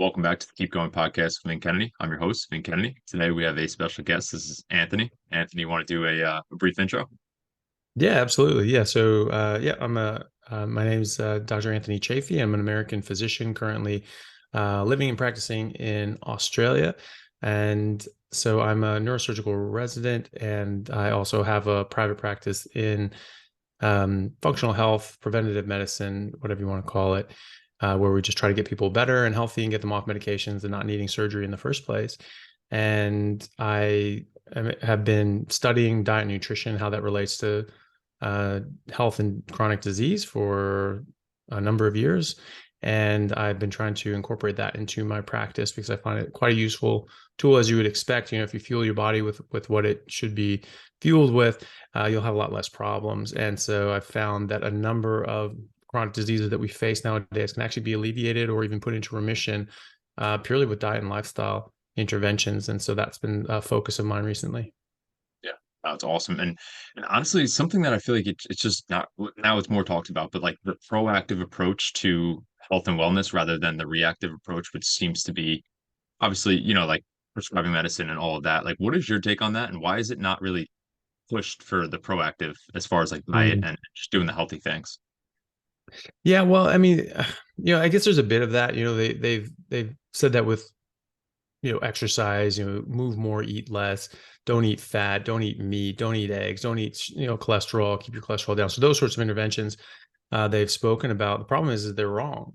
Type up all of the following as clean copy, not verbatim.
Welcome back to the Keep Going podcast with Vin Kennedy. I'm your host, Vin Kennedy. Today we have a special guest. This is Anthony. Anthony, you want to do a brief intro? Yeah, absolutely. Yeah. My name's Dr. Anthony Chaffee. I'm an American physician currently living and practicing in Australia. And so I'm a neurosurgical resident, and I also have a private practice in functional health, preventative medicine, whatever you want to call it, where we just try to get people better and healthy and get them off medications and not needing surgery in the first place. And have been studying diet and nutrition, how that relates to health and chronic disease for a number of years. And I've been trying to incorporate that into my practice because I find it quite a useful tool, as you would expect. If you fuel your body with what it should be fueled with, you'll have a lot less problems. And so I've found that a number of chronic diseases that we face nowadays can actually be alleviated or even put into remission purely with diet and lifestyle interventions. And so that's been a focus of mine recently. Yeah, that's awesome. And honestly, something that I feel like it's just not now it's more talked about, but like the proactive approach to health and wellness rather than the reactive approach, which seems to be obviously, like prescribing medicine and all of that. Like, what is your take on that? And why is it not really pushed for the proactive as far as like diet Mm. and just doing the healthy things? Yeah, well, I mean, I guess there's a bit of that. They've said that with exercise, move more, eat less, don't eat fat, don't eat meat, don't eat eggs, don't eat cholesterol, keep your cholesterol down. So those sorts of interventions they've spoken about. The problem is they're wrong.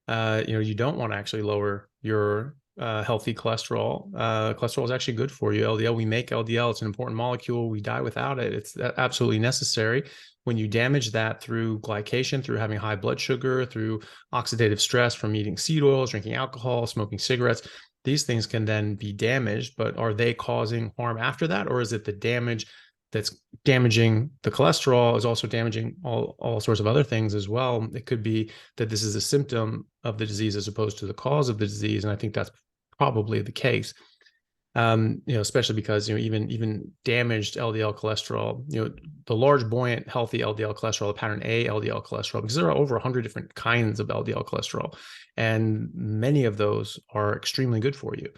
You don't want to actually lower your healthy cholesterol. Cholesterol is actually good for you. LDL, we make LDL. It's an important molecule. We die without it. It's absolutely necessary. When you damage that through glycation, through having high blood sugar, through oxidative stress from eating seed oils, drinking alcohol, smoking cigarettes, these things can then be damaged. But are they causing harm after that? Or is it the damage that's damaging the cholesterol is also damaging all sorts of other things as well? It could be that this is a symptom of the disease as opposed to the cause of the disease. And I think that's probably the case. Especially because even damaged LDL cholesterol, the large buoyant healthy LDL cholesterol, the pattern A LDL cholesterol, because there are over 100 different kinds of LDL cholesterol, and many of those are extremely good for you,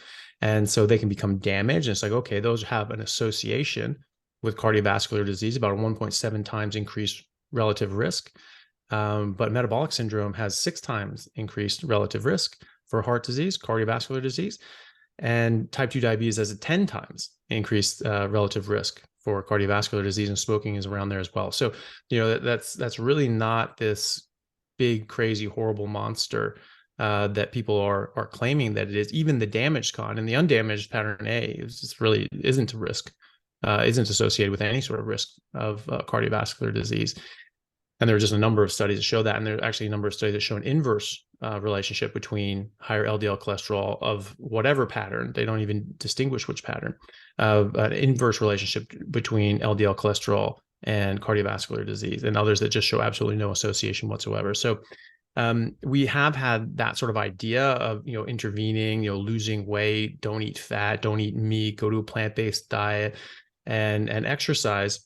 and so they can become damaged. And it's like, okay, those have an association with cardiovascular disease, about a 1.7 times increased relative risk, but metabolic syndrome has 6 times increased relative risk for heart disease, cardiovascular disease, and type 2 diabetes has a 10 times increased relative risk for cardiovascular disease, and smoking is around there as well. So, that's really not this big, crazy, horrible monster that people are claiming that it is. Even the damaged con and the undamaged pattern A is just really isn't a risk, isn't associated with any sort of risk of cardiovascular disease. And there are just a number of studies that show that. And there are actually a number of studies that show an inverse relationship between higher LDL cholesterol of whatever pattern. They don't even distinguish which pattern. An inverse relationship between LDL cholesterol and cardiovascular disease, and others that just show absolutely no association whatsoever. So we have had that sort of idea of intervening, losing weight, don't eat fat, don't eat meat, go to a plant-based diet, and exercise,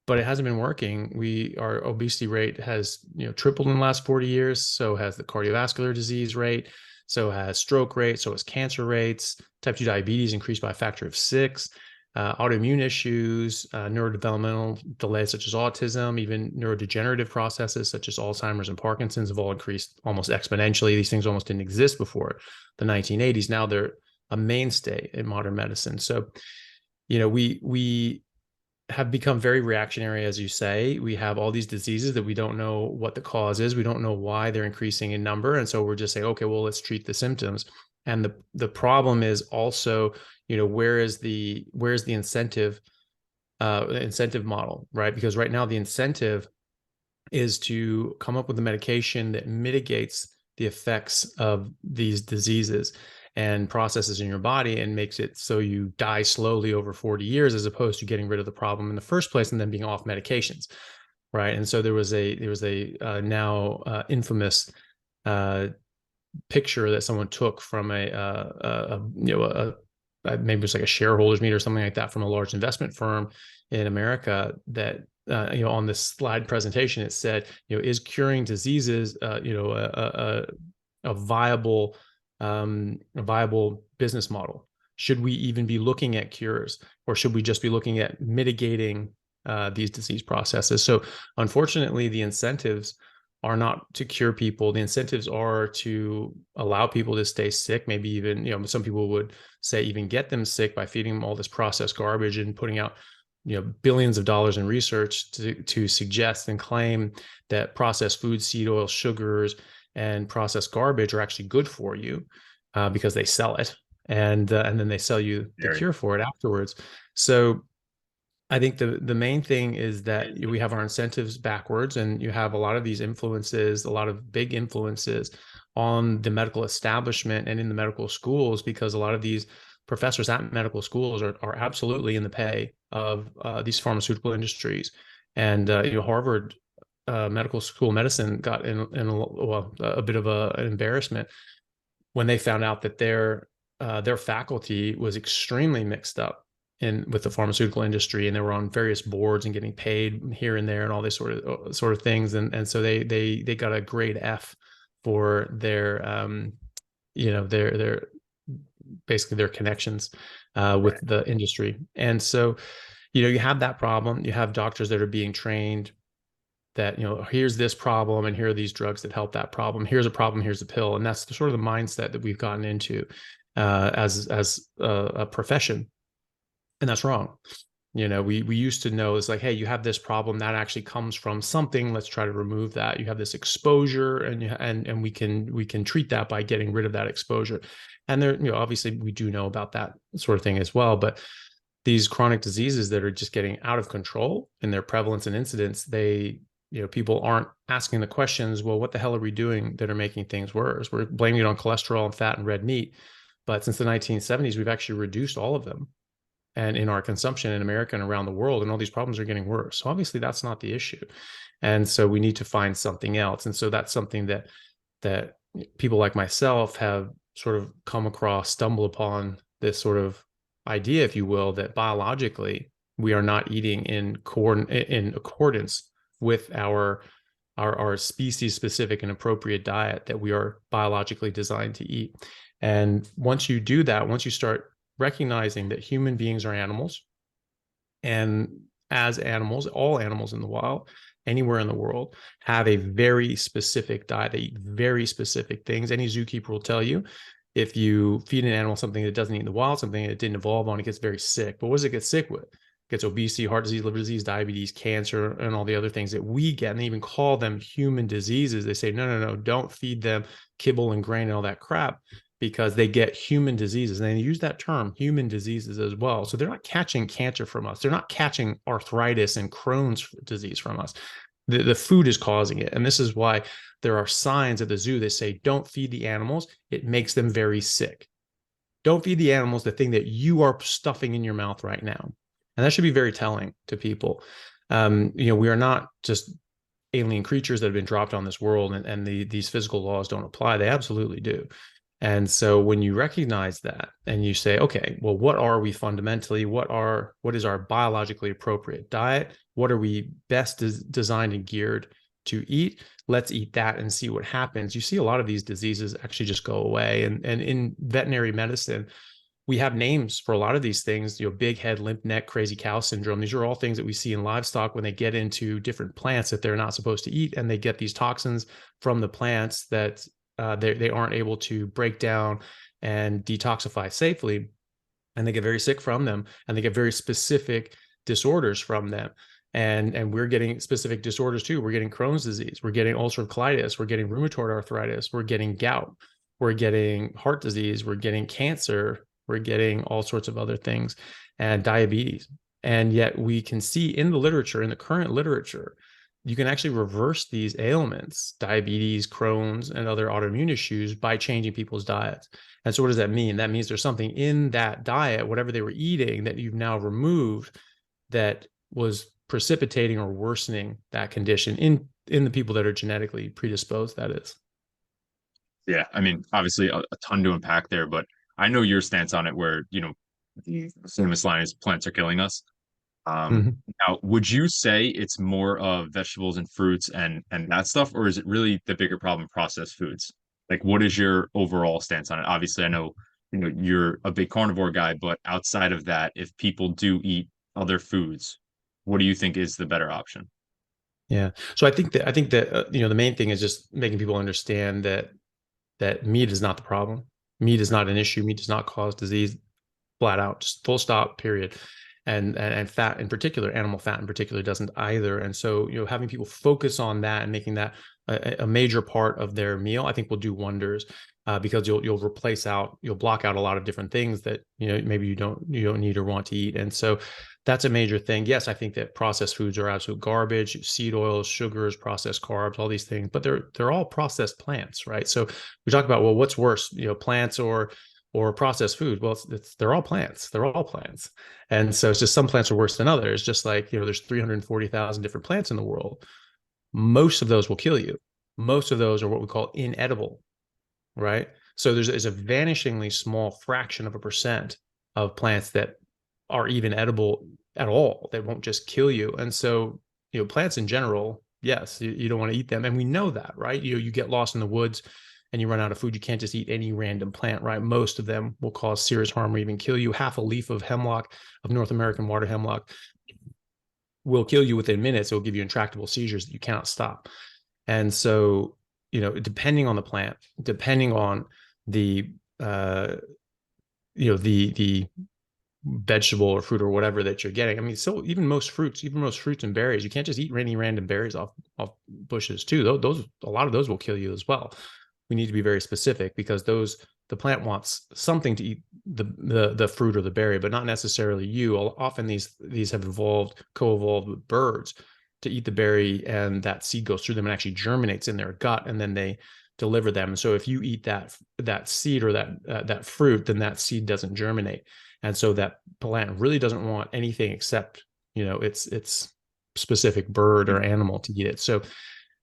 but it hasn't been working. Our obesity rate has tripled in the last 40 years. So has the cardiovascular disease rate. So has stroke rate. So has cancer rates. Type 2 diabetes increased by a factor of 6. Autoimmune issues, neurodevelopmental delays such as autism, even neurodegenerative processes such as Alzheimer's and Parkinson's have all increased almost exponentially. These things almost didn't exist before the 1980s. Now they're a mainstay in modern medicine. So, we have become very reactionary, as you say. We have all these diseases that we don't know what the cause is. We don't know why they're increasing in number. And so we're just saying, okay, well, let's treat the symptoms. And the problem is also, where's the incentive model, right? Because right now the incentive is to come up with a medication that mitigates the effects of these diseases and processes in your body and makes it so you die slowly over 40 years, as opposed to getting rid of the problem in the first place and then being off medications, right? And so there was a now infamous picture that someone took from maybe it was like a shareholders meeting or something like that from a large investment firm in America that on this slide presentation, it said, is curing diseases, a viable a viable business model? Should we even be looking at cures, or should we just be looking at mitigating these disease processes? So unfortunately, the incentives are not to cure people. The incentives are to allow people to stay sick, maybe even, some people would say even get them sick by feeding them all this processed garbage and putting out, billions of dollars in research to suggest and claim that processed food, seed oil, sugars, and processed garbage are actually good for you, because they sell it, and then they sell you the Very. cure for it afterwards. So I think the main thing is that we have our incentives backwards, and you have a lot of these influences, a lot of big influences on the medical establishment and in the medical schools, because a lot of these professors at medical schools are absolutely in the pay of these pharmaceutical industries. And Harvard Medical School of Medicine got a bit of an embarrassment when they found out that their faculty was extremely mixed up in with the pharmaceutical industry, and they were on various boards and getting paid here and there and all this sort of things, and so they got a grade F for their their basically their connections with Right. the industry. And so you have that problem. You have doctors that are being trained that, here's this problem and here are these drugs that help that problem. Here's a problem, here's a pill. And that's sort of the mindset that we've gotten into as a profession. And that's wrong. We used to know, it's like, hey, you have this problem that actually comes from something. Let's try to remove that. You have this exposure, and we can treat that by getting rid of that exposure. And there, obviously we do know about that sort of thing as well. But these chronic diseases that are just getting out of control in their prevalence and incidence, people aren't asking the questions, well, what the hell are we doing that are making things worse? We're blaming it on cholesterol and fat and red meat. But since the 1970s, we've actually reduced all of them, and in our consumption in America and around the world, and all these problems are getting worse. So obviously that's not the issue. And so we need to find something else. And so that's something that people like myself have sort of come across, stumble upon this sort of idea, if you will, that biologically we are not eating in accordance with our species specific and appropriate diet that we are biologically designed to eat. And once you do that, once you start recognizing that human beings are animals, and as animals, all animals in the wild, anywhere in the world, have a very specific diet. They eat very specific things. Any zookeeper will tell you, if you feed an animal something that doesn't eat in the wild, something that didn't evolve on, it gets very sick. But what does it get sick with? It gets obesity, heart disease, liver disease, diabetes, cancer, and all the other things that we get. And they even call them human diseases. They say, no, no, no, don't feed them kibble and grain and all that crap, because they get human diseases. And they use that term, human diseases, as well. So they're not catching cancer from us. They're not catching arthritis and Crohn's disease from us. The food is causing it. And this is why there are signs at the zoo that say, don't feed the animals. It makes them very sick. Don't feed the animals the thing that you are stuffing in your mouth right now. And that should be very telling to people. We are not just alien creatures that have been dropped on this world, and these physical laws don't apply. They absolutely do. And so when you recognize that and you say, okay, well, what are we fundamentally? What is our biologically appropriate diet? What are we best designed and geared to eat? Let's eat that and see what happens. You see a lot of these diseases actually just go away. And in veterinary medicine, we have names for a lot of these things, big head, limp neck, crazy cow syndrome. These are all things that we see in livestock when they get into different plants that they're not supposed to eat, and they get these toxins from the plants that they aren't able to break down and detoxify safely, and they get very sick from them, and they get very specific disorders from them. And we're getting specific disorders too. We're getting Crohn's disease, we're getting ulcerative colitis, we're getting rheumatoid arthritis, we're getting gout, we're getting heart disease, we're getting cancer, we're getting all sorts of other things, and diabetes. And yet we can see in the literature, in the current literature, you can actually reverse these ailments, diabetes, Crohn's, and other autoimmune issues, by changing people's diets. And so what does that mean? That means there's something in that diet, whatever they were eating, that you've now removed, that was precipitating or worsening that condition in the people that are genetically predisposed, that is. Yeah, I mean, obviously a ton to unpack there, but I know your stance on it, where, the famous line is plants are killing us. Mhm. Now, would you say it's more of vegetables and fruits and that stuff, or is it really the bigger problem, processed foods? Like, what is your overall stance on it? Obviously, I know, you're a big carnivore guy, but outside of that, if people do eat other foods, what do you think is the better option? Yeah. So I think that the main thing is just making people understand that meat is not the problem. Meat is not an issue. Meat does not cause disease. Flat out, just full stop, period. And fat in particular, animal fat in particular, doesn't either. And so, having people focus on that and making that a major part of their meal, I think will do wonders. Because you'll block out a lot of different things that maybe you don't need or want to eat. And so that's a major thing. Yes, I think that processed foods are absolute garbage, seed oils, sugars, processed carbs, all these things, but they're all processed plants, right? So we talk about, well, what's worse, plants or processed food? Well, they're all plants. They're all plants. And so it's just some plants are worse than others. Just like, there's 340,000 different plants in the world. Most of those will kill you. Most of those are what we call inedible, right? So there's a vanishingly small fraction of a percent of plants that are even edible at all. They won't just kill you. And so, plants in general, yes, you don't want to eat them. And we know that, right? You get lost in the woods and you run out of food. You can't just eat any random plant, right? Most of them will cause serious harm or even kill you. Half a leaf of hemlock, of North American water hemlock, will kill you within minutes. It will give you intractable seizures that you cannot stop. And so, depending on the plant, depending on the the vegetable or fruit or whatever that you're getting. I mean, so even most fruits and berries, you can't just eat any random berries off bushes too. Those a lot of those will kill you as well. We need to be very specific because the plant wants something to eat the fruit or the berry, but not necessarily you. Often these have co-evolved with birds to eat the berry, and that seed goes through them and actually germinates in their gut, and then they deliver them. So if you eat that seed or that fruit, then that seed doesn't germinate, and so that plant really doesn't want anything except its specific bird or animal to eat it. So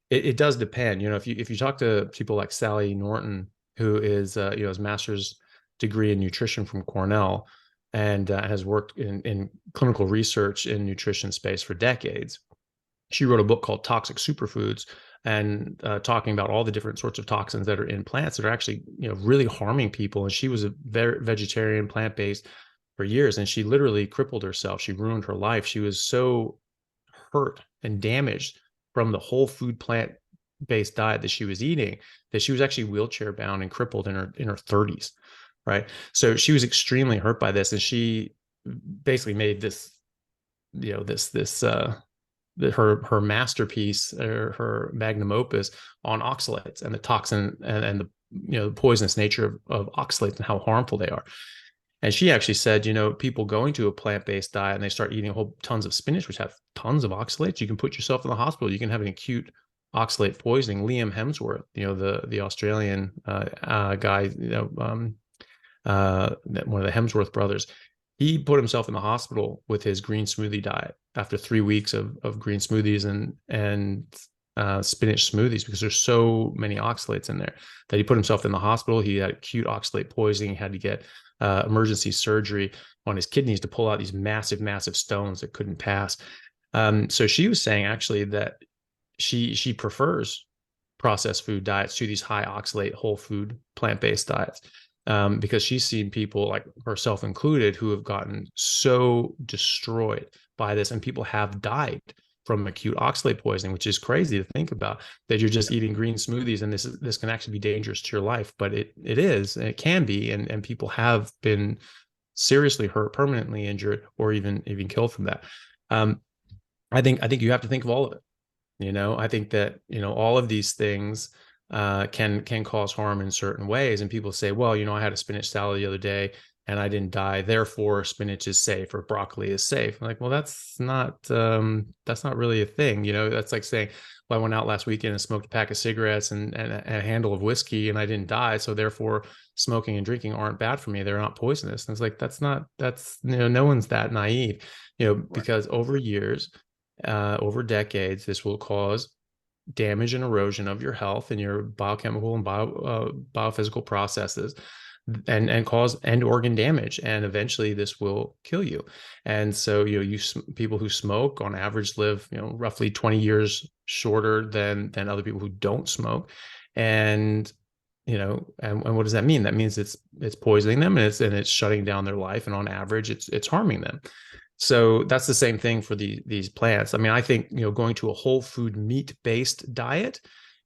it does depend. If you talk to people like Sally Norton, who is has master's degree in nutrition from Cornell, and has worked in clinical research in nutrition space for decades. She wrote a book called Toxic Superfoods, and talking about all the different sorts of toxins that are in plants that are actually really harming people. And she was a very vegetarian, plant-based for years, and she literally crippled herself. She ruined her life. She was so hurt and damaged from the whole food plant-based diet that she was eating that she was actually wheelchair bound and crippled in her 30s, right? So she was extremely hurt by this, and she basically made this her masterpiece, or her magnum opus, on oxalates and the toxin and the poisonous nature of oxalates and how harmful they are. And she actually said, people going to a plant-based diet and they start eating whole tons of spinach, which have tons of oxalates, you can put yourself in the hospital. You can have an acute oxalate poisoning. Liam Hemsworth, the Australian guy, one of the Hemsworth brothers, he put himself in the hospital with his green smoothie diet after 3 weeks of green smoothies and spinach smoothies, because there's so many oxalates in there that he put himself in the hospital. He had acute oxalate poisoning. He had to get emergency surgery on his kidneys to pull out these massive, massive stones that couldn't pass. So she was saying actually that she prefers processed food diets to these high oxalate whole food plant-based diets. Because she's seen people, like herself included, who have gotten so destroyed by this, and people have died from acute oxalate poisoning, which is crazy to think about, that you're just eating green smoothies and this can actually be dangerous to your life. But it is, and it can be, and people have been seriously hurt, permanently injured, or even killed from that. I think you have to think of all of it. I think that all of these things can cause harm in certain ways. And people say, well, I had a spinach salad the other day and I didn't die, therefore spinach is safe or broccoli is safe. I'm like, well, that's not really a thing. That's like saying, well, I went out last weekend and smoked a pack of cigarettes and a handle of whiskey and I didn't die, so therefore smoking and drinking aren't bad for me. They're not poisonous. And it's like, no one's that naive, because over years, over decades, this will cause damage and erosion of your health and your biochemical and biophysical processes, and cause end organ damage, and eventually this will kill you. And so people who smoke on average live roughly 20 years shorter than other people who don't smoke. And and what does that mean? That means it's poisoning them, and it's shutting down their life, and on average it's harming them. So that's the same thing for these plants. I mean, I think, going to a whole food meat based diet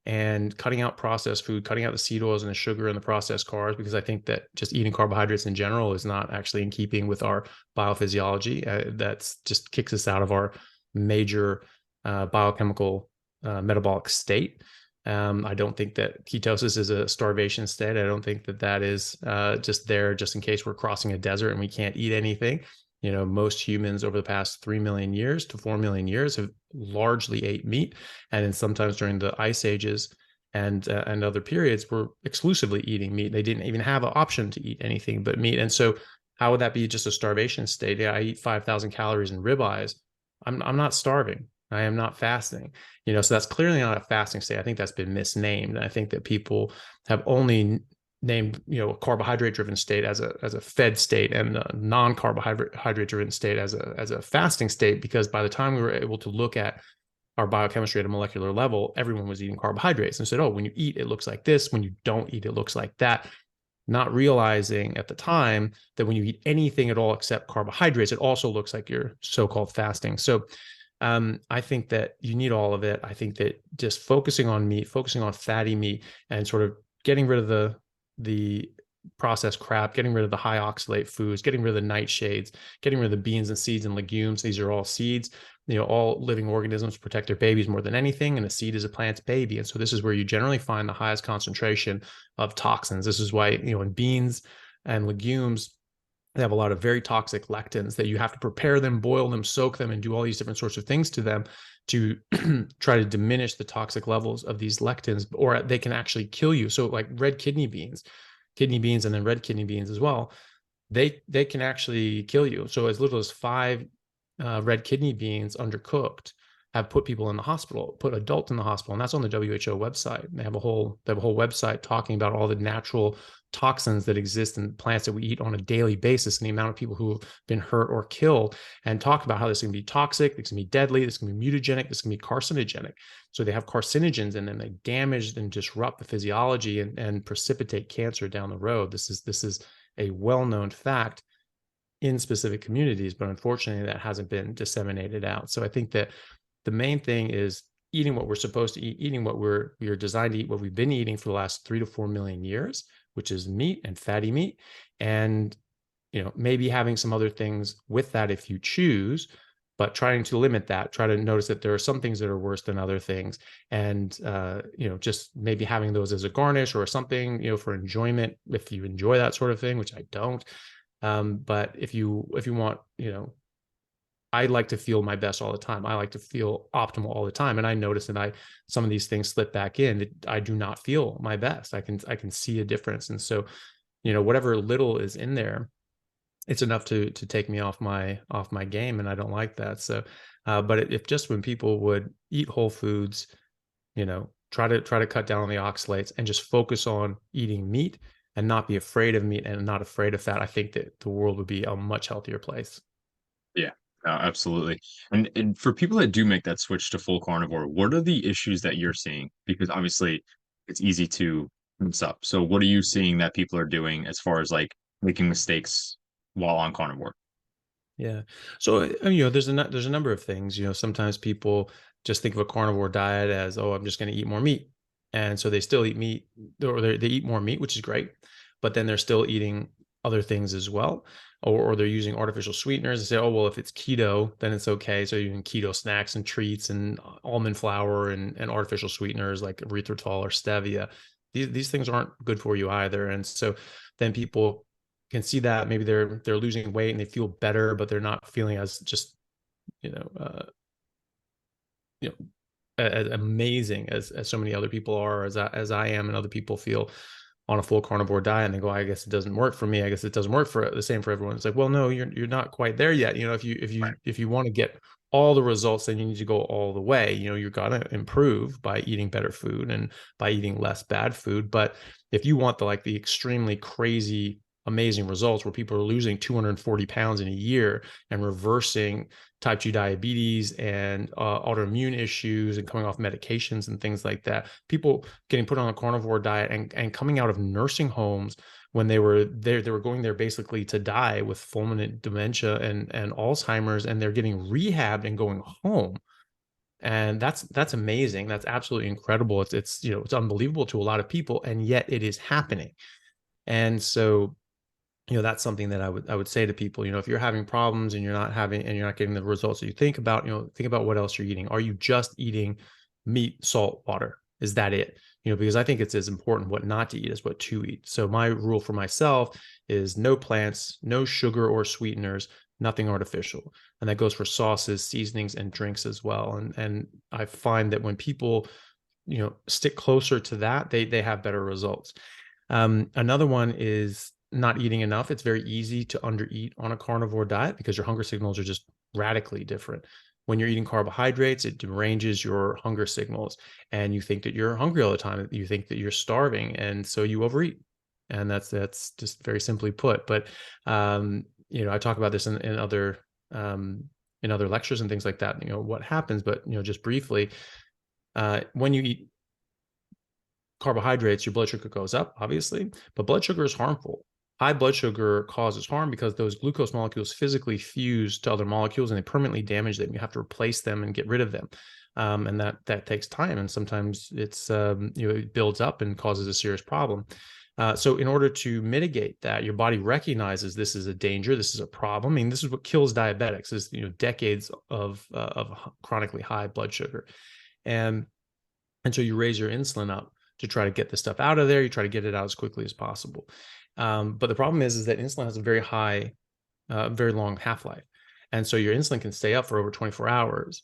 and cutting out processed food, cutting out the seed oils and the sugar and the processed carbs, because I think that just eating carbohydrates in general is not actually in keeping with our biophysiology. That's just kicks us out of our major biochemical metabolic state. I don't think that ketosis is a starvation state. I don't think that that is just there just in case we're crossing a desert and we can't eat anything. Most humans over the past 3 million years to 4 million years have largely ate meat. And then sometimes during the ice ages and other periods were exclusively eating meat. They didn't even have an option to eat anything but meat. And so how would that be just a starvation state? Yeah, I eat 5,000 calories in ribeyes. I'm not starving. I am not fasting. So that's clearly not a fasting state. I think that's been misnamed. And I think that people have only named, a carbohydrate driven state as a fed state, and a non-carbohydrate driven state as a fasting state, because by the time we were able to look at our biochemistry at a molecular level, everyone was eating carbohydrates and said, oh, when you eat, it looks like this. When you don't eat, it looks like that. Not realizing at the time that when you eat anything at all except carbohydrates, it also looks like you're so-called fasting. So I think that you need all of it. I think that just focusing on meat, focusing on fatty meat, and sort of getting rid of the processed crap, getting rid of the high oxalate foods, getting rid of the nightshades, getting rid of the beans and seeds and legumes. These are all seeds. All living organisms protect their babies more than anything, and a seed is a plant's baby. And so this is where you generally find the highest concentration of toxins. This is why, in beans and legumes, they have a lot of very toxic lectins that you have to prepare them, boil them, soak them, and do all these different sorts of things to them to try to diminish the toxic levels of these lectins, or they can actually kill you. So like red kidney beans, and then red kidney beans as well, they can actually kill you. So as little as 5 red kidney beans undercooked have put people in the hospital, put adults in the hospital, and that's on the WHO website. They have a whole website talking about all the natural toxins that exist in plants that we eat on a daily basis, and the amount of people who have been hurt or killed, and talk about how this can be toxic, this can be deadly, this can be mutagenic, this can be carcinogenic. So they have carcinogens in them. They damage and disrupt the physiology and precipitate cancer down the road. This is a well-known fact in specific communities, but unfortunately that hasn't been disseminated out. So I think that the main thing is eating what we're supposed to eat, eating what we are designed to eat, what we've been eating for the last 3 to 4 million years, which is meat and fatty meat. And, maybe having some other things with that if you choose, but trying to limit that, try to notice that there are some things that are worse than other things. And, just maybe having those as a garnish or something, for enjoyment, if you enjoy that sort of thing, which I don't. But if you want, I like to feel my best all the time. I like to feel optimal all the time. And I notice that some of these things slip back in, that I do not feel my best. I can see a difference. And so, whatever little is in there, it's enough to take me off my game. And I don't like that. So, but if just when people would eat whole foods, try to cut down on the oxalates and just focus on eating meat and not be afraid of meat and not afraid of fat, I think that the world would be a much healthier place. Yeah, absolutely. And for people that do make that switch to full carnivore, what are the issues that you're seeing? Because obviously it's easy to mess up. So what are you seeing that people are doing as far as like making mistakes while on carnivore? Yeah. So, there's a number of things. Sometimes people just think of a carnivore diet as, oh, I'm just going to eat more meat. And so they still eat meat, or they eat more meat, which is great, but then they're still eating other things as well. Or they're using artificial sweeteners and say, oh, well, if it's keto, then it's okay. So you're using keto snacks and treats and almond flour and artificial sweeteners like erythritol or stevia. These things aren't good for you either. And so then people can see that maybe they're losing weight and they feel better, but they're not feeling as just, you know, uh, you know, as amazing as so many other people are, as I am, and other people feel on a full carnivore diet, and they go, I guess it doesn't work for me. I guess it doesn't work for the same for everyone. It's like, well, no, you're not quite there yet. Right. If you want to get all the results, then you need to go all the way. You're gonna improve by eating better food and by eating less bad food. But if you want the extremely crazy amazing results where people are losing 240 pounds in a year and reversing type 2 diabetes and autoimmune issues and coming off medications and things like that. People getting put on a carnivore diet and coming out of nursing homes when they were there, they were going there basically to die with fulminant dementia and Alzheimer's, and they're getting rehabbed and going home. And that's amazing. That's absolutely incredible. It's you know, it's unbelievable to a lot of people, and yet it is happening. And so, you know, that's something that I would say to people. You know, if you're having problems and you're not getting the results that you think about, you know, think about what else you're eating. Are you just eating meat, salt, water? Is that it? You know, because I think it's as important what not to eat as what to eat. So my rule for myself is no plants, no sugar or sweeteners, nothing artificial. And that goes for sauces, seasonings, and drinks as well. And I find that when people, you know, stick closer to that, they have better results. Another one is not eating enough. It's very easy to undereat on a carnivore diet because your hunger signals are just radically different. When you're eating carbohydrates, it deranges your hunger signals, and you think that you're hungry all the time. You think that you're starving, and so you overeat. And that's just very simply put. But you know, I talk about this in other lectures and things like that. You know what happens, but you know, just briefly, when you eat carbohydrates, your blood sugar goes up, obviously, but blood sugar is harmful. High blood sugar causes harm because those glucose molecules physically fuse to other molecules and they permanently damage them. You have to replace them and get rid of them. And that takes time. And sometimes it's, you know, it builds up and causes a serious problem. So in order to mitigate that, your body recognizes this is a danger, this is a problem. I mean, this is what kills diabetics, is, you know, decades of chronically high blood sugar. And so you raise your insulin up to try to get the stuff out of there. You try to get it out as quickly as possible. But the problem is that insulin has a very high, very long half-life. And so your insulin can stay up for over 24 hours,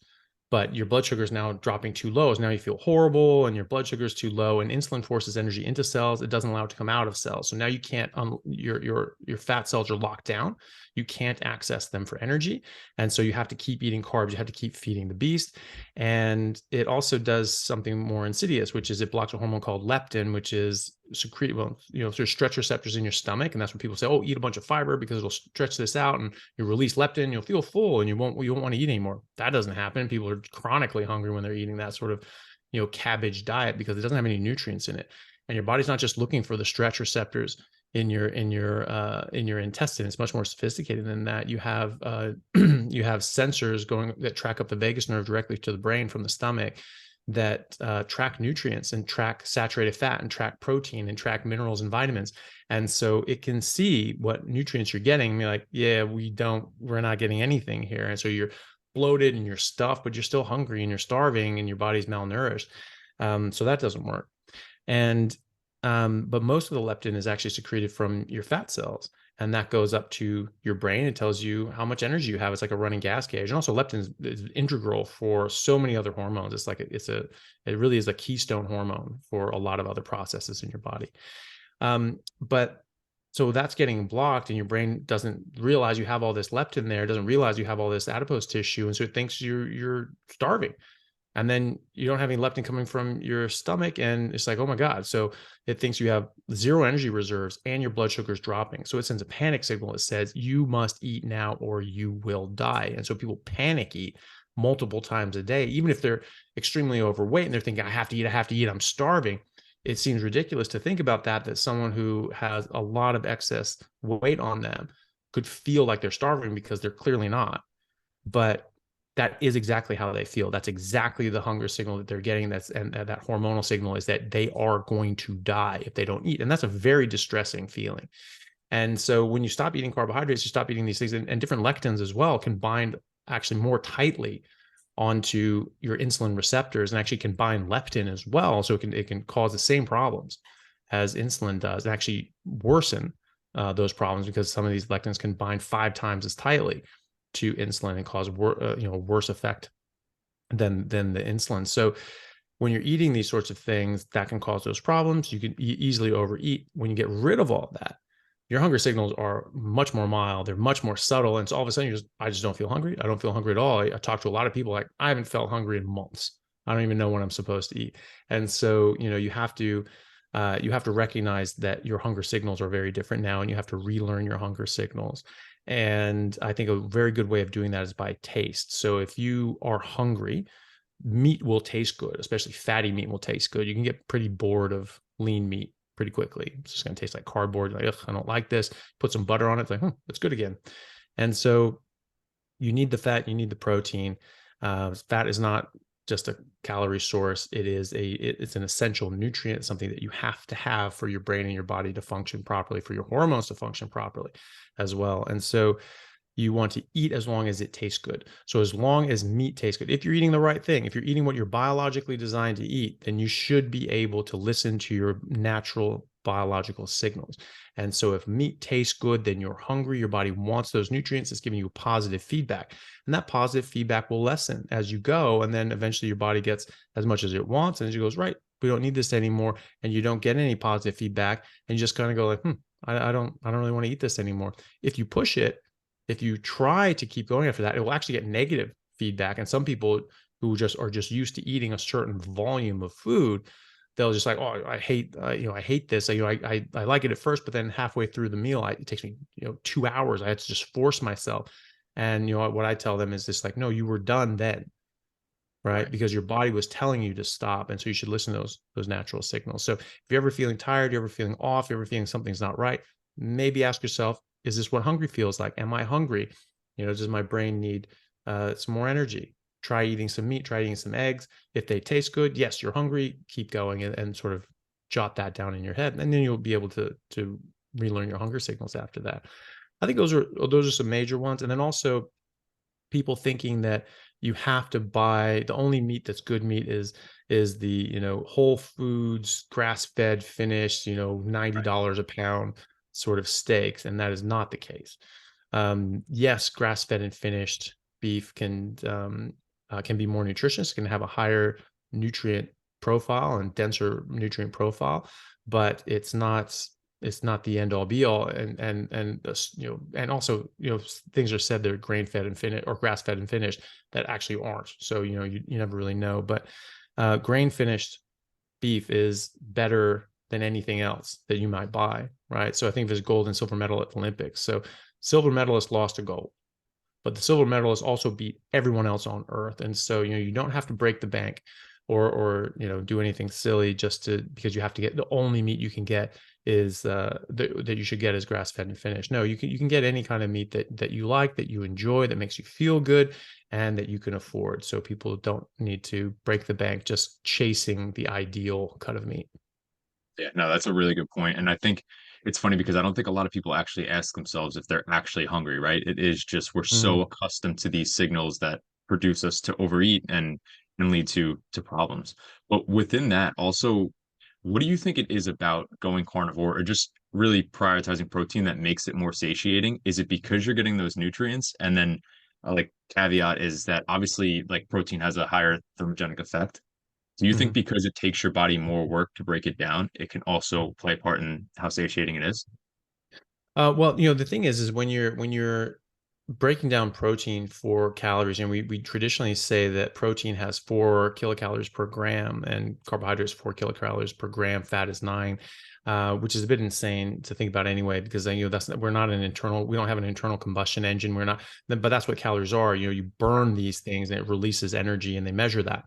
but your blood sugar is now dropping too low. So now you feel horrible and your blood sugar is too low, and insulin forces energy into cells. It doesn't allow it to come out of cells. So now you can't, your fat cells are locked down. You can't access them for energy. And so you have to keep eating carbs. You have to keep feeding the beast. And it also does something more insidious, which is it blocks a hormone called leptin, which is secrete, well, you know, there's stretch receptors in your stomach. And that's when people say, oh, eat a bunch of fiber because it'll stretch this out and you release leptin, you'll feel full and you won't want to eat anymore. That doesn't happen. People are chronically hungry when they're eating that sort of, you know, cabbage diet because it doesn't have any nutrients in it. And your body's not just looking for the stretch receptors in your intestine. It's much more sophisticated than that. You have you have sensors going that track up the vagus nerve directly to the brain from the stomach that track nutrients and track saturated fat and track protein and track minerals and vitamins. And so it can see what nutrients you're getting and be like, yeah, we're not getting anything here. And so you're bloated and you're stuffed, but you're still hungry and you're starving and your body's malnourished. So that doesn't work. And but most of the leptin is actually secreted from your fat cells, and that goes up to your brain. It tells you how much energy you have. It's like a running gas gauge. And also leptin is integral for so many other hormones. It's like it really is a keystone hormone for a lot of other processes in your body. But so that's getting blocked, and your brain doesn't realize you have all this leptin there. It doesn't realize you have all this adipose tissue, and so it thinks you're starving. And then you don't have any leptin coming from your stomach, and it's like, oh my God. So it thinks you have zero energy reserves and your blood sugar is dropping. So it sends a panic signal that says you must eat now or you will die. And so people panic eat multiple times a day, even if they're extremely overweight and they're thinking, I have to eat, I'm starving. It seems ridiculous to think about that someone who has a lot of excess weight on them could feel like they're starving because they're clearly not. But that is exactly how they feel. That's exactly the hunger signal that they're getting. And that hormonal signal is that they are going to die if they don't eat. And that's a very distressing feeling. And so when you stop eating carbohydrates, you stop eating these things, and different lectins as well can bind actually more tightly onto your insulin receptors and actually can bind leptin as well. So it can cause the same problems as insulin does and actually worsen those problems, because some of these lectins can bind 5 times as tightly to insulin and cause worse effect than the insulin. So when you're eating these sorts of things, that can cause those problems. You can easily overeat. When you get rid of all that, your hunger signals are much more mild. They're much more subtle. And so all of a sudden I just don't feel hungry. I don't feel hungry at all. I talk to a lot of people like, I haven't felt hungry in months. I don't even know when I'm supposed to eat. And so, you know, you have to you have to recognize that your hunger signals are very different now, and you have to relearn your hunger signals. And I think a very good way of doing that is by taste. So if you are hungry, meat will taste good, especially fatty meat will taste good. You can get pretty bored of lean meat pretty quickly. It's just going to taste like cardboard. You're like, ugh, I don't like this. Put some butter on it. It's like, it's good again. And so you need the fat, you need the protein. Fat is not just a calorie source. It's an essential nutrient, something that you have to have for your brain and your body to function properly, for your hormones to function properly as well. And so you want to eat as long as it tastes good. So as long as meat tastes good, if you're eating the right thing, if you're eating what you're biologically designed to eat, then you should be able to listen to your natural biological signals. And so if meat tastes good, then you're hungry, your body wants those nutrients, it's giving you positive feedback. And that positive feedback will lessen as you go. And then eventually your body gets as much as it wants. And as it goes, right, we don't need this anymore. And you don't get any positive feedback. And you just kind of go like, I don't really want to eat this anymore. If you push it, if you try to keep going after that, it will actually get negative feedback. And some people who just are just used to eating a certain volume of food, they'll just like, oh, I hate, I hate this. I like it at first, but then halfway through the meal, it takes me, 2 hours. I had to just force myself. And what I tell them is just like, no, you were done then, right? Right. Because your body was telling you to stop, and so you should listen to those natural signals. So if you're ever feeling tired, you're ever feeling off, you're ever feeling something's not right, maybe ask yourself, is this what hungry feels like? Am I hungry? Does my brain need some more energy? Try eating some meat, try eating some eggs. If they taste good, yes, you're hungry, keep going, and sort of jot that down in your head. And then you'll be able to relearn your hunger signals after that. I think those are some major ones. And then also people thinking that you have to buy the only meat that's good meat is the Whole Foods grass-fed finished $90 a pound sort of steaks, and that is not the case. Yes, grass-fed and finished beef can be more nutritious, can have a higher nutrient profile and denser nutrient profile, but it's not the end all be all. And also, things are said they're grain fed and finished or grass fed and finished that actually aren't. So, you never really know, but grain finished beef is better than anything else that you might buy. Right. So I think there's gold and silver medal at the Olympics. So silver medalists lost a gold, but the silver medalists also beat everyone else on earth. And so, you don't have to break the bank or do anything silly because you have to get the only meat you can get is that you should get is grass fed and finished. No, you can get any kind of meat that you like, that you enjoy, that makes you feel good, and that you can afford. So people don't need to break the bank just chasing the ideal cut of meat. Yeah, no, that's a really good point. And I think it's funny because I don't think a lot of people actually ask themselves if they're actually hungry, right? It is just we're Mm. so accustomed to these signals that produce us to overeat and lead to problems. But within that, also, what do you think it is about going carnivore or just really prioritizing protein that makes it more satiating? Is it because you're getting those nutrients? And then, like caveat is that obviously, like protein has a higher thermogenic effect. Do you think Mhm. because it takes your body more work to break it down, it can also play a part in how satiating it is? Well, the thing is when you're breaking down protein for calories, and we traditionally say that protein has 4 kilocalories per gram, and carbohydrates 4 kilocalories per gram, fat is 9, which is a bit insane to think about anyway, because we're not we don't have an internal combustion engine. But that's what calories are. You burn these things and it releases energy, and they measure that.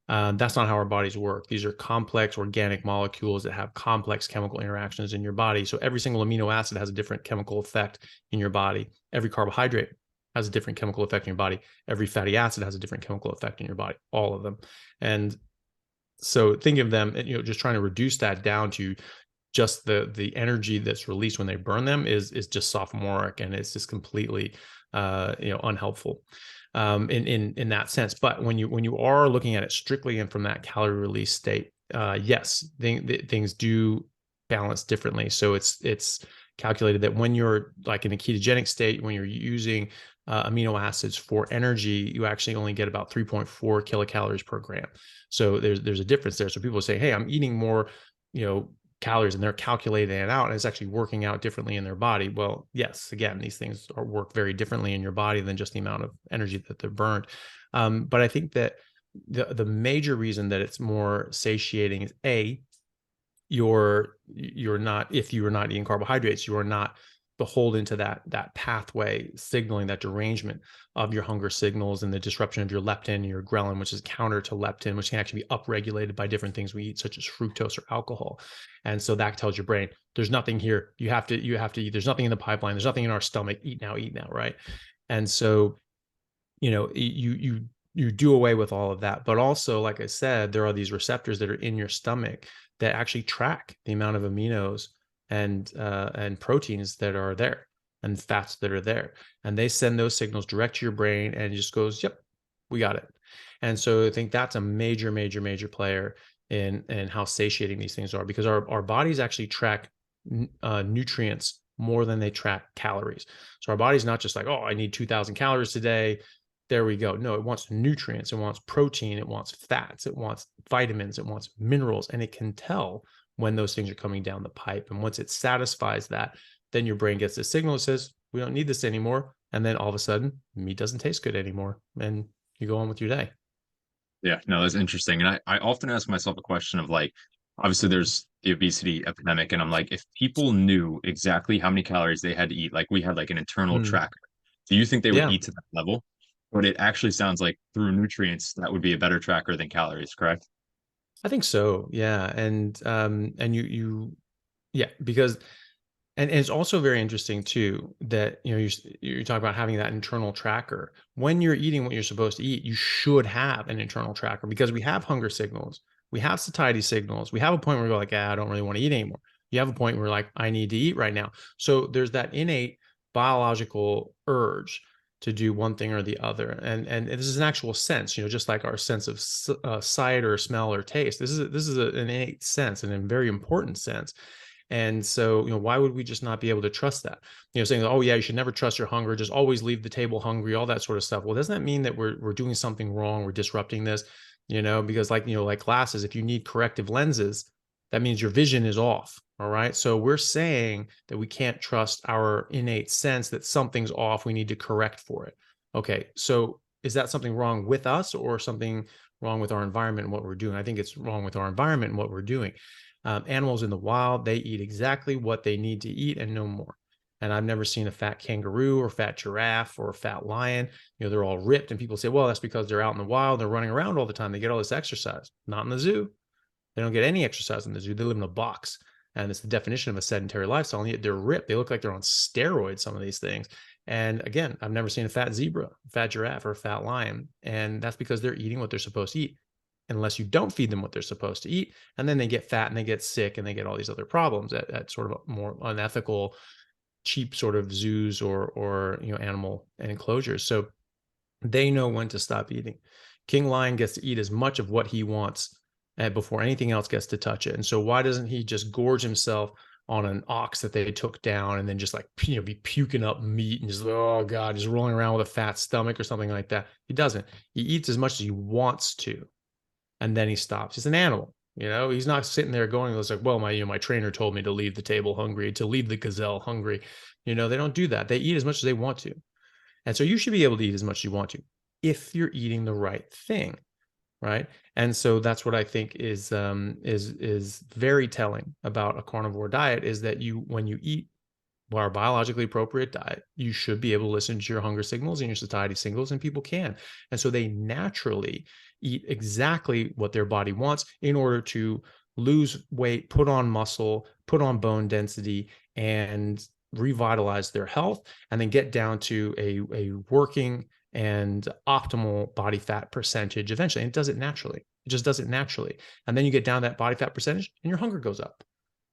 That's not how our bodies work. These are complex organic molecules that have complex chemical interactions in your body. So every single amino acid has a different chemical effect in your body. Every carbohydrate has a different chemical effect in your body. Every fatty acid has a different chemical effect in your body. All of them. And so think of them, just trying to reduce that down to just the energy that's released when they burn them is just sophomoric, and it's just completely unhelpful in that sense. But when you are looking at it strictly and from that calorie release state, yes, things do balance differently. So it's calculated that when you're like in a ketogenic state, when you're using amino acids for energy, you actually only get about 3.4 kilocalories per gram. So there's a difference there. So people say, hey, I'm eating more, you know, calories, and they're calculating it out, and it's actually working out differently in their body. Well, yes, again, these things work very differently in your body than just the amount of energy that they're burned. But I think that the major reason that it's more satiating is you're not, if you are not eating carbohydrates, you are not beholden to that pathway signaling, that derangement of your hunger signals and the disruption of your leptin and your ghrelin, which is counter to leptin, which can actually be upregulated by different things we eat, such as fructose or alcohol. And so that tells your brain there's nothing here. You have to eat. There's nothing in the pipeline. There's nothing in our stomach. Eat now, right? And so, you do away with all of that. But also, like I said, there are these receptors that are in your stomach that actually track the amount of aminos and proteins that are there and fats that are there. And they send those signals direct to your brain and it just goes, yep, we got it. And so I think that's a major, major, major player in how satiating these things are, because our bodies actually track nutrients more than they track calories. So our body's not just like, oh, I need 2,000 calories today. There we go. No, it wants nutrients, it wants protein, it wants fats, it wants vitamins, it wants minerals, and it can tell when those things are coming down the pipe. And once it satisfies that, then your brain gets a signal that says, we don't need this anymore. And then all of a sudden, meat doesn't taste good anymore. And you go on with your day. Yeah, no, that's interesting. And I often ask myself a question of like, obviously there's the obesity epidemic, and I'm like, if people knew exactly how many calories they had to eat, like we had like an internal Mm, tracker, do you think they would yeah, eat to that level? But it actually sounds like through nutrients, that would be a better tracker than calories, correct? I think so. Yeah. And yeah, because and it's also very interesting too that you talk about having that internal tracker. When you're eating what you're supposed to eat, you should have an internal tracker, because we have hunger signals, we have satiety signals, we have a point where we're like, I don't really want to eat anymore. You have a point where we're like, I need to eat right now. So there's that innate biological urge to do one thing or the other, and this is an actual sense, just like our sense of sight or smell or taste. This is an innate sense and a very important sense. And so, why would we just not be able to trust that? Saying, oh yeah, you should never trust your hunger, just always leave the table hungry, all that sort of stuff. Well, doesn't that mean that we're doing something wrong? We're disrupting this, because like glasses, if you need corrective lenses, that means your vision is off. All right. So we're saying that we can't trust our innate sense that something's off. We need to correct for it. Okay. So is that something wrong with us or something wrong with our environment and what we're doing? I think it's wrong with our environment and what we're doing. Animals in the wild, they eat exactly what they need to eat and no more. And I've never seen a fat kangaroo or fat giraffe or a fat lion. They're all ripped, and people say, well, that's because they're out in the wild. They're running around all the time. They get all this exercise. Not in the zoo. They don't get any exercise in the zoo. They live in a box. And it's the definition of a sedentary lifestyle. And yet they're ripped. They look like they're on steroids, some of these things. And again, I've never seen a fat zebra, fat giraffe, or a fat lion. And that's because they're eating what they're supposed to eat, unless you don't feed them what they're supposed to eat. And then they get fat and they get sick and they get all these other problems at sort of more unethical, cheap sort of zoos or animal enclosures. So they know when to stop eating. King Lion gets to eat as much of what he wants before anything else gets to touch it. And so why doesn't he just gorge himself on an ox that they took down and then just like be puking up meat and just, oh god, just rolling around with a fat stomach or something like that? He doesn't. He eats as much as he wants to, and then he stops. He's an animal. He's not sitting there going, it's like, well, my trainer told me to leave the table hungry, to leave the gazelle hungry. They don't do that. They eat as much as they want to. And so you should be able to eat as much as you want to if you're eating the right thing, right? And so that's what I think is very telling about a carnivore diet, is that when you eat our biologically appropriate diet, you should be able to listen to your hunger signals and your satiety signals, and people can. And so they naturally eat exactly what their body wants in order to lose weight, put on muscle, put on bone density, and revitalize their health, and then get down to a working and optimal body fat percentage eventually. And it does it naturally. It just does it naturally. And then you get down that body fat percentage and your hunger goes up.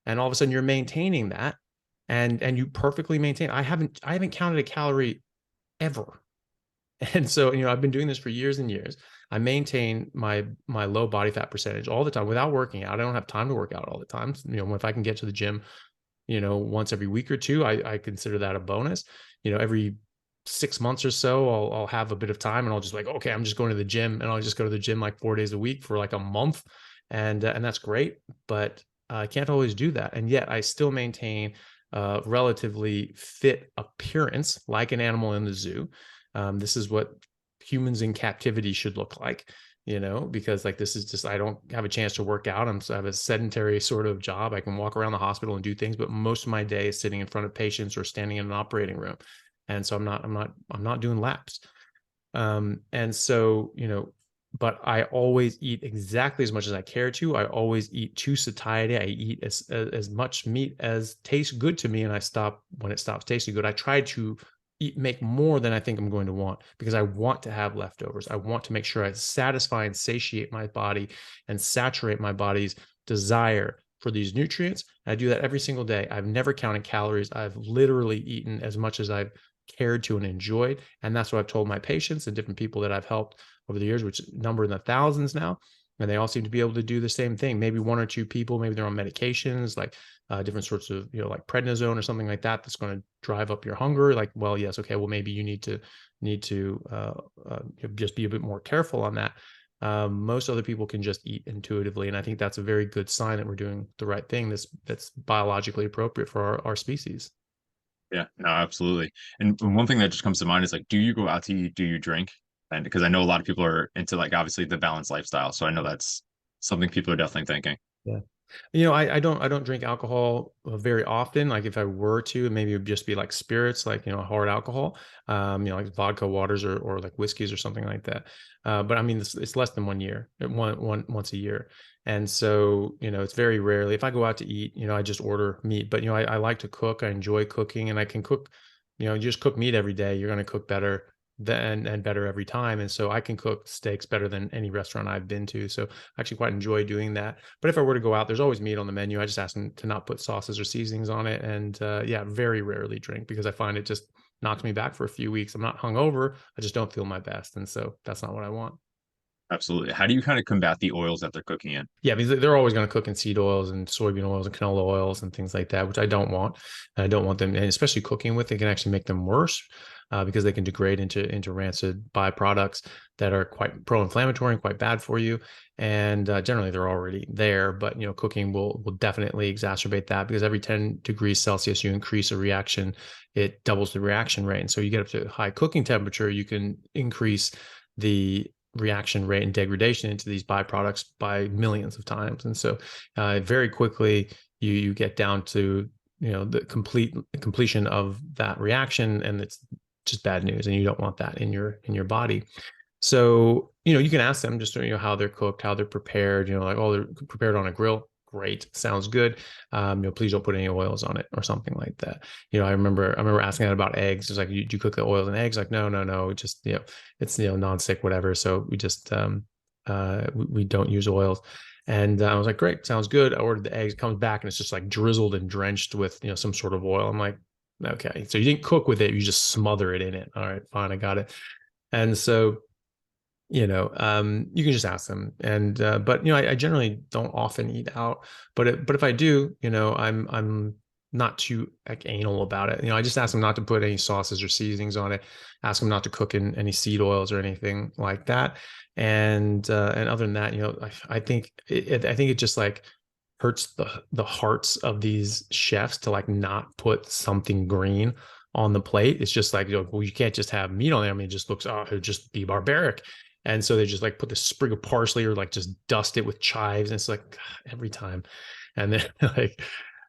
And all of a sudden you're maintaining that, and you perfectly maintain. I haven't counted a calorie ever. And so, I've been doing this for years and years. I maintain my low body fat percentage all the time without working out. I don't have time to work out all the time. If I can get to the gym, once every week or two, I consider that a bonus. Every 6 months or so, I'll have a bit of time and I'll just like, okay, I'm just going to the gym, and I'll just go to the gym like 4 days a week for like a month. And that's great. But I can't always do that. And yet I still maintain relatively fit appearance like an animal in the zoo. This is what humans in captivity should look like. because like this is just, I don't have a chance to work out. I have a sedentary sort of job. I can walk around the hospital and do things, but most of my day is sitting in front of patients or standing in an operating room. And so I'm not doing laps. And so, but I always eat exactly as much as I care to. I always eat to satiety. I eat as much meat as tastes good to me, and I stop when it stops tasting good. I try to make more than I think I'm going to want, because I want to have leftovers. I want to make sure I satisfy and satiate my body and saturate my body's desire for these nutrients. I do that every single day. I've never counted calories. I've literally eaten as much as I've cared to and enjoyed. And that's what I've told my patients and different people that I've helped over the years, which number in the thousands now. And they all seem to be able to do the same thing. Maybe one or two people, maybe they're on medications, like different sorts of, like prednisone or something like that, that's going to drive up your hunger. Like, well, yes, okay, well, maybe you need to just be a bit more careful on that. Most other people can just eat intuitively, and I think that's a very good sign that we're doing the right thing. That's biologically appropriate for our species. Yeah, no, absolutely. And one thing that just comes to mind is like, do you go out to eat? Do you drink? And because I know a lot of people are into like obviously the balanced lifestyle, so I know that's something people are definitely thinking. Yeah. I don't drink alcohol very often. Like if I were to, maybe it would just be like spirits, like, hard alcohol, like vodka waters or like whiskeys or something like that. But I mean, it's less than 1 year, once a year. And so, it's very rarely, if I go out to eat, I just order meat, but, I like to cook. I enjoy cooking, and I can cook, you just cook meat every day. You're going to cook better than and better every time. And so I can cook steaks better than any restaurant I've been to. So I actually quite enjoy doing that. But if I were to go out, there's always meat on the menu. I just ask them to not put sauces or seasonings on it. And yeah, very rarely drink, because I find it just knocks me back for a few weeks. I'm not hungover. I just don't feel my best. And so that's not what I want. Absolutely. How do you kind of combat the oils that they're cooking in? Yeah, because they're always going to cook in seed oils and soybean oils and canola oils and things like that, which I don't want. And I don't want them, and especially cooking with, it can actually make them worse, because they can degrade into rancid byproducts that are quite pro-inflammatory and quite bad for you. And generally, they're already there, but cooking will definitely exacerbate that, because every 10 degrees Celsius you increase a reaction, it doubles the reaction rate. And so you get up to high cooking temperature, you can increase the reaction rate and degradation into these byproducts by millions of times. And so very quickly you get down to the completion of that reaction, and it's just bad news, and you don't want that in your body. So you can ask them just how they're cooked, how they're prepared, like, oh, they're prepared on a grill. Great, sounds good. Please don't put any oils on it or something like that. I remember asking that about eggs. It's like, do you cook the oils in eggs? Like, no, just it's nonstick, whatever. So we just we don't use oils. And I was like, great, sounds good. I ordered the eggs. It comes back and it's just like drizzled and drenched with some sort of oil. I'm like, okay, so you didn't cook with it, you just smother it in it. All right, fine, I got it. And so you can just ask them. And but I generally don't often eat out, but if I do, I'm not too like anal about it. I just ask them not to put any sauces or seasonings on it. Ask them not to cook in any seed oils or anything like that. And other than that, I think it just like hurts the hearts of these chefs to like not put something green on the plate. It's just like, well, you can't just have meat on there. I mean, it just looks, it would just be barbaric. And so they just like put this sprig of parsley or like just dust it with chives. And it's like, God, every time. And then like,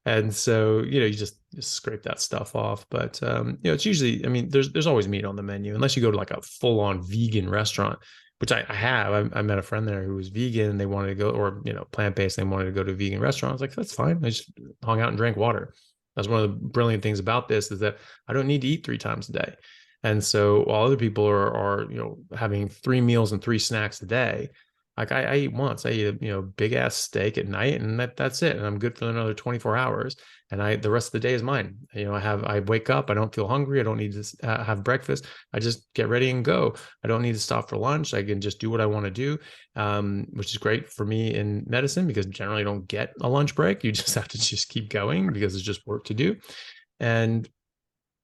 and so, you just scrape that stuff off. But, it's usually, I mean, there's always meat on the menu, unless you go to like a full on vegan restaurant, which I have. I met a friend there who was vegan, and they wanted to go, or, plant-based, they wanted to go to a vegan restaurant. I was like, that's fine. I just hung out and drank water. That's one of the brilliant things about this, is that I don't need to eat 3 times a day. And so while other people are having 3 meals and 3 snacks a day, like I eat once. I eat a big ass steak at night, and that's it. And I'm good for another 24 hours. And the rest of the day is mine. I wake up, I don't feel hungry. I don't need to have breakfast. I just get ready and go. I don't need to stop for lunch. I can just do what I want to do, which is great for me in medicine, because generally you don't get a lunch break. You just have to just keep going, because it's just work to do. And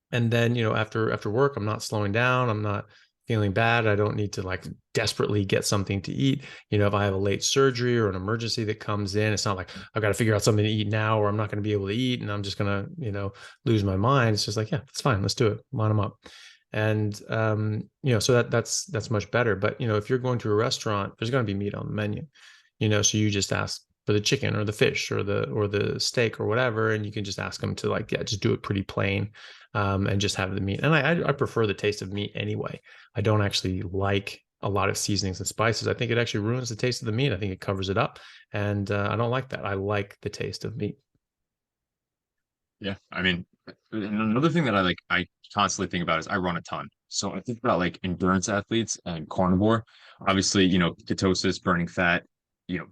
then after work, I'm not slowing down, I'm not feeling bad, I don't need to like desperately get something to eat. If I have a late surgery or an emergency that comes in, it's not like I've got to figure out something to eat now, or I'm not going to be able to eat and I'm just going to lose my mind. It's just like, yeah, it's fine, let's do it, line them up. And so that's much better. But if you're going to a restaurant, there's going to be meat on the menu, so you just ask for the chicken or the fish or the steak or whatever, and you can just ask them to, like, yeah, just do it pretty plain, and just have the meat. And I prefer the taste of meat anyway. I don't actually like a lot of seasonings and spices. I think it actually ruins the taste of the meat. I think it covers it up, and I don't like that. I like the taste of meat. Yeah, I mean, and another thing that I constantly think about is I run a ton. So I think about like endurance athletes and carnivore. Obviously, ketosis, burning fat,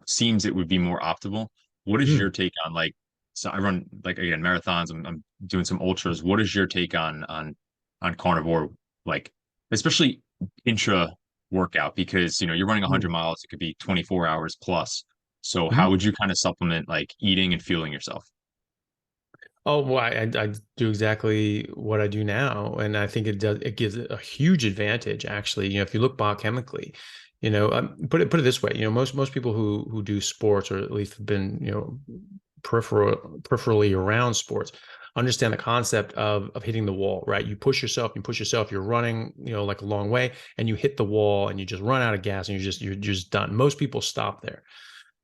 seems it would be more optimal. What is your Mm. take on like, so I run like again marathons, I'm doing some ultras. What is your take on carnivore, like especially intra workout? Because you're running 100 Mm. miles, it could be 24 hours plus. So how Mhm. would you kind of supplement like eating and fueling yourself? Oh, well, I do exactly what I do now, and I think it gives it a huge advantage actually. If you look biochemically, put it this way, most people who do sports, or at least have been peripherally around sports, understand the concept of hitting the wall, right? You push yourself, you're running, like a long way, and you hit the wall and you just run out of gas and you're just done. Most people stop there.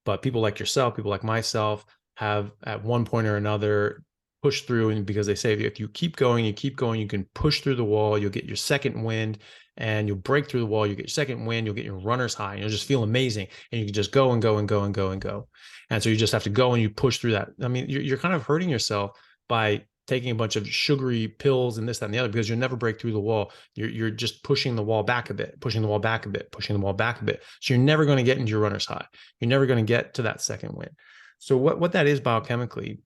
But people like yourself, people like myself, have at one point or another pushed through. And because they say if you keep going, you can push through the wall, you'll get your second wind, and you'll break through the wall, you'll get your second wind, you'll get your runner's high, and you'll just feel amazing. And you can just go and go and go and go and go. And so you just have to go and you push through that. I mean, you're kind of hurting yourself by taking a bunch of sugary pills and this, that, and the other, because you'll never break through the wall. You're just pushing the wall back a bit, pushing the wall back a bit, pushing the wall back a bit. So you're never going to get into your runner's high. You're never going to get to that second win. So what that is biochemically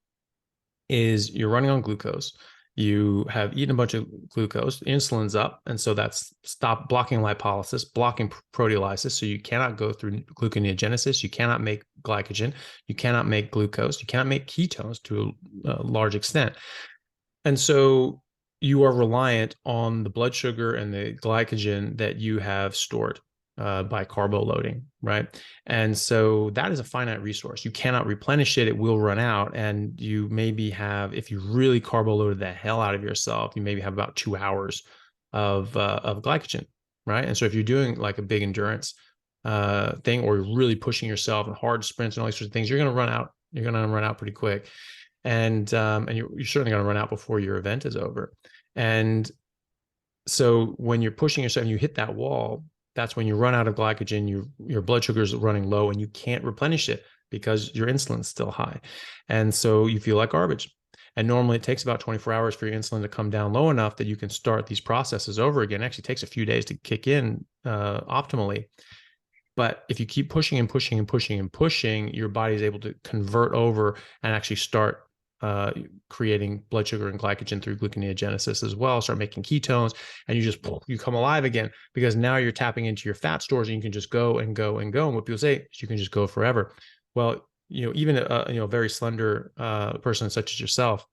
is you're running on glucose. You have eaten a bunch of glucose, insulin's up, and so that's stop blocking lipolysis, blocking proteolysis. So you cannot go through gluconeogenesis. You cannot make glycogen. You cannot make glucose. You cannot make ketones to a large extent. And so you are reliant on the blood sugar and the glycogen that you have stored by carbo loading, right? And so that is a finite resource. You cannot replenish it. It will run out. And you maybe have, if you really carbo loaded the hell out of yourself, you maybe have about 2 hours of glycogen, right? And so if you're doing like a big endurance thing, or you're really pushing yourself and hard sprints and all these sorts of things, you're going to run out. You're going to run out pretty quick, and you're certainly going to run out before your event is over. And so when you're pushing yourself and you hit that wall, that's when you run out of glycogen. Your blood sugar is running low, and you can't replenish it because your insulin's still high, and so you feel like garbage. And normally it takes about 24 hours for your insulin to come down low enough that you can start these processes over again. It actually takes a few days to kick in optimally. But if you keep pushing and pushing and pushing and pushing, your body is able to convert over and actually start creating blood sugar and glycogen through gluconeogenesis as well, start making ketones, and you come alive again, because now you're tapping into your fat stores and you can just go and go and go. And what people say is you can just go forever. Well, even a very slender person such as yourself,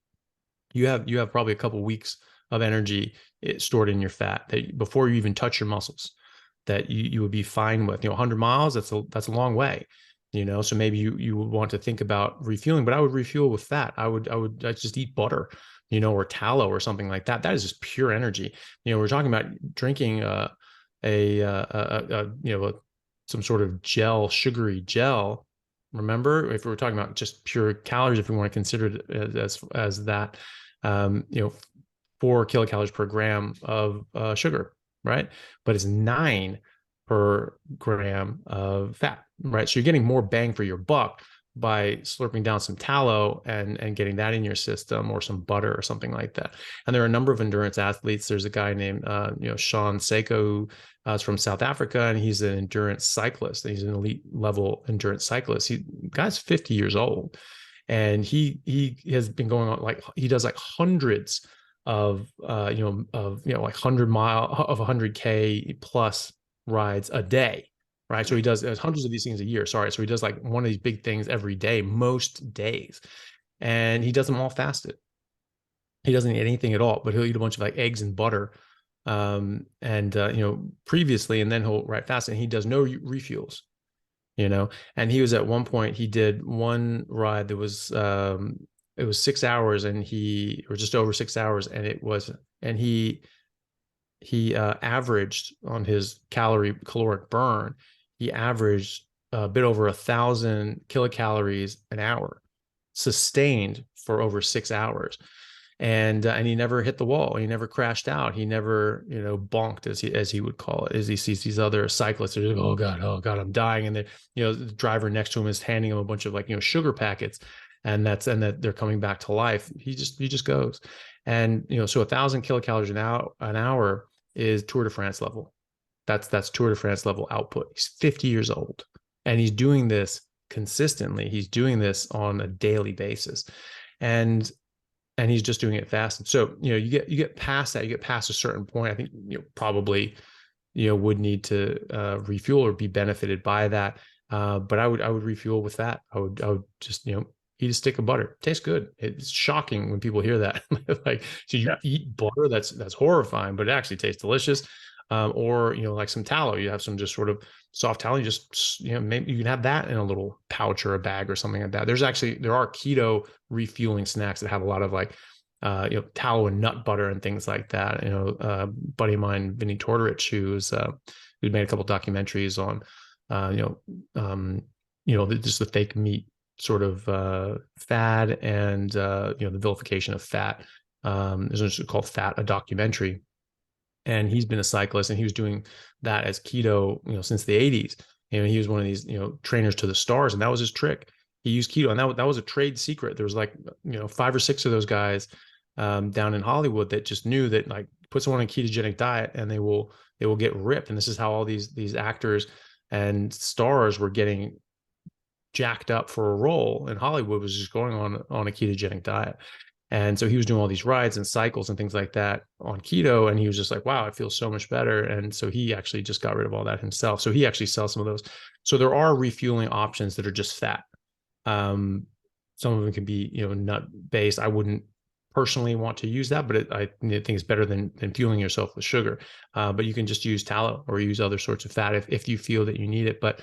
you have probably a couple weeks of energy stored in your fat that before you even touch your muscles, that you would be fine with. 100 miles, that's a long way. So maybe you would want to think about refueling, but I would refuel with fat. I'd just eat butter, or tallow or something like that. That is just pure energy. We're talking about drinking some sort of gel, sugary gel. Remember, if we were talking about just pure calories, if we want to consider it as that, um, you know, 4 kilocalories per gram of sugar, right? But it's 9 per gram of fat, right? So you're getting more bang for your buck by slurping down some tallow and getting that in your system, or some butter or something like that. And there are a number of endurance athletes. There's a guy named Sean Seiko, who is from South Africa, and he's an endurance cyclist. He's an elite level endurance cyclist. Guy's 50 years old, and he has been going on, like, he does like hundreds of like 100 plus rides a day, right? So he does hundreds of these things a year. Sorry, so he does like one of these big things every day, most days, and he does them all fasted. He doesn't eat anything at all, but he'll eat a bunch of like eggs and butter, and previously, and then he'll fast, and he does no refuels. And he was, at one point, he did one ride that was it was 6 hours, and he or just over 6 hours, and he he averaged on his caloric burn, he averaged a bit over 1,000 kilocalories an hour, sustained for over 6 hours. And he never hit the wall. He never crashed out. He never, bonked, as he would call it. As he sees these other cyclists, they're like, oh God, I'm dying. And the driver next to him is handing him a bunch of like sugar packets, and that they're coming back to life. He just goes, and so 1,000 kilocalories an hour is Tour de France level. That's Tour de France level output. He's 50 years old, and he's doing this consistently. He's doing this on a daily basis, and and he's just doing it fast. And so, you get past that, you get past a certain point. I think, probably, would need to refuel or be benefited by that. But I would refuel with that. I would just, eat a stick of butter. It tastes good. It's shocking when people hear that. Like, so you Yeah. eat butter? That's horrifying, but it actually tastes delicious. Or, like some tallow, you have some just sort of soft tallow. You just, maybe you can have that in a little pouch or a bag or something like that. There are keto refueling snacks that have a lot of like, tallow and nut butter and things like that. Buddy of mine, Vinny Tortorich, who's made a couple documentaries on, just the fake meat sort of fad, and the vilification of fat. There's one called Fat, a documentary, and he's been a cyclist, and he was doing that as keto, since the 80s. He was one of these, trainers to the stars, and that was his trick. He used keto, and that was a trade secret. There was like, 5 or 6 of those guys down in Hollywood that just knew that, like, put someone on a ketogenic diet and they will get ripped. And this is how all these actors and stars were getting jacked up for a role in Hollywood, was just going on a ketogenic diet. And so he was doing all these rides and cycles and things like that on keto. And he was just like, wow, I feel so much better. And so he actually just got rid of all that himself. So he actually sells some of those. So there are refueling options that are just fat. Some of them can be, nut based. I wouldn't personally want to use that, but I think it's better than fueling yourself with sugar. But you can just use tallow or use other sorts of fat if you feel that you need it. But,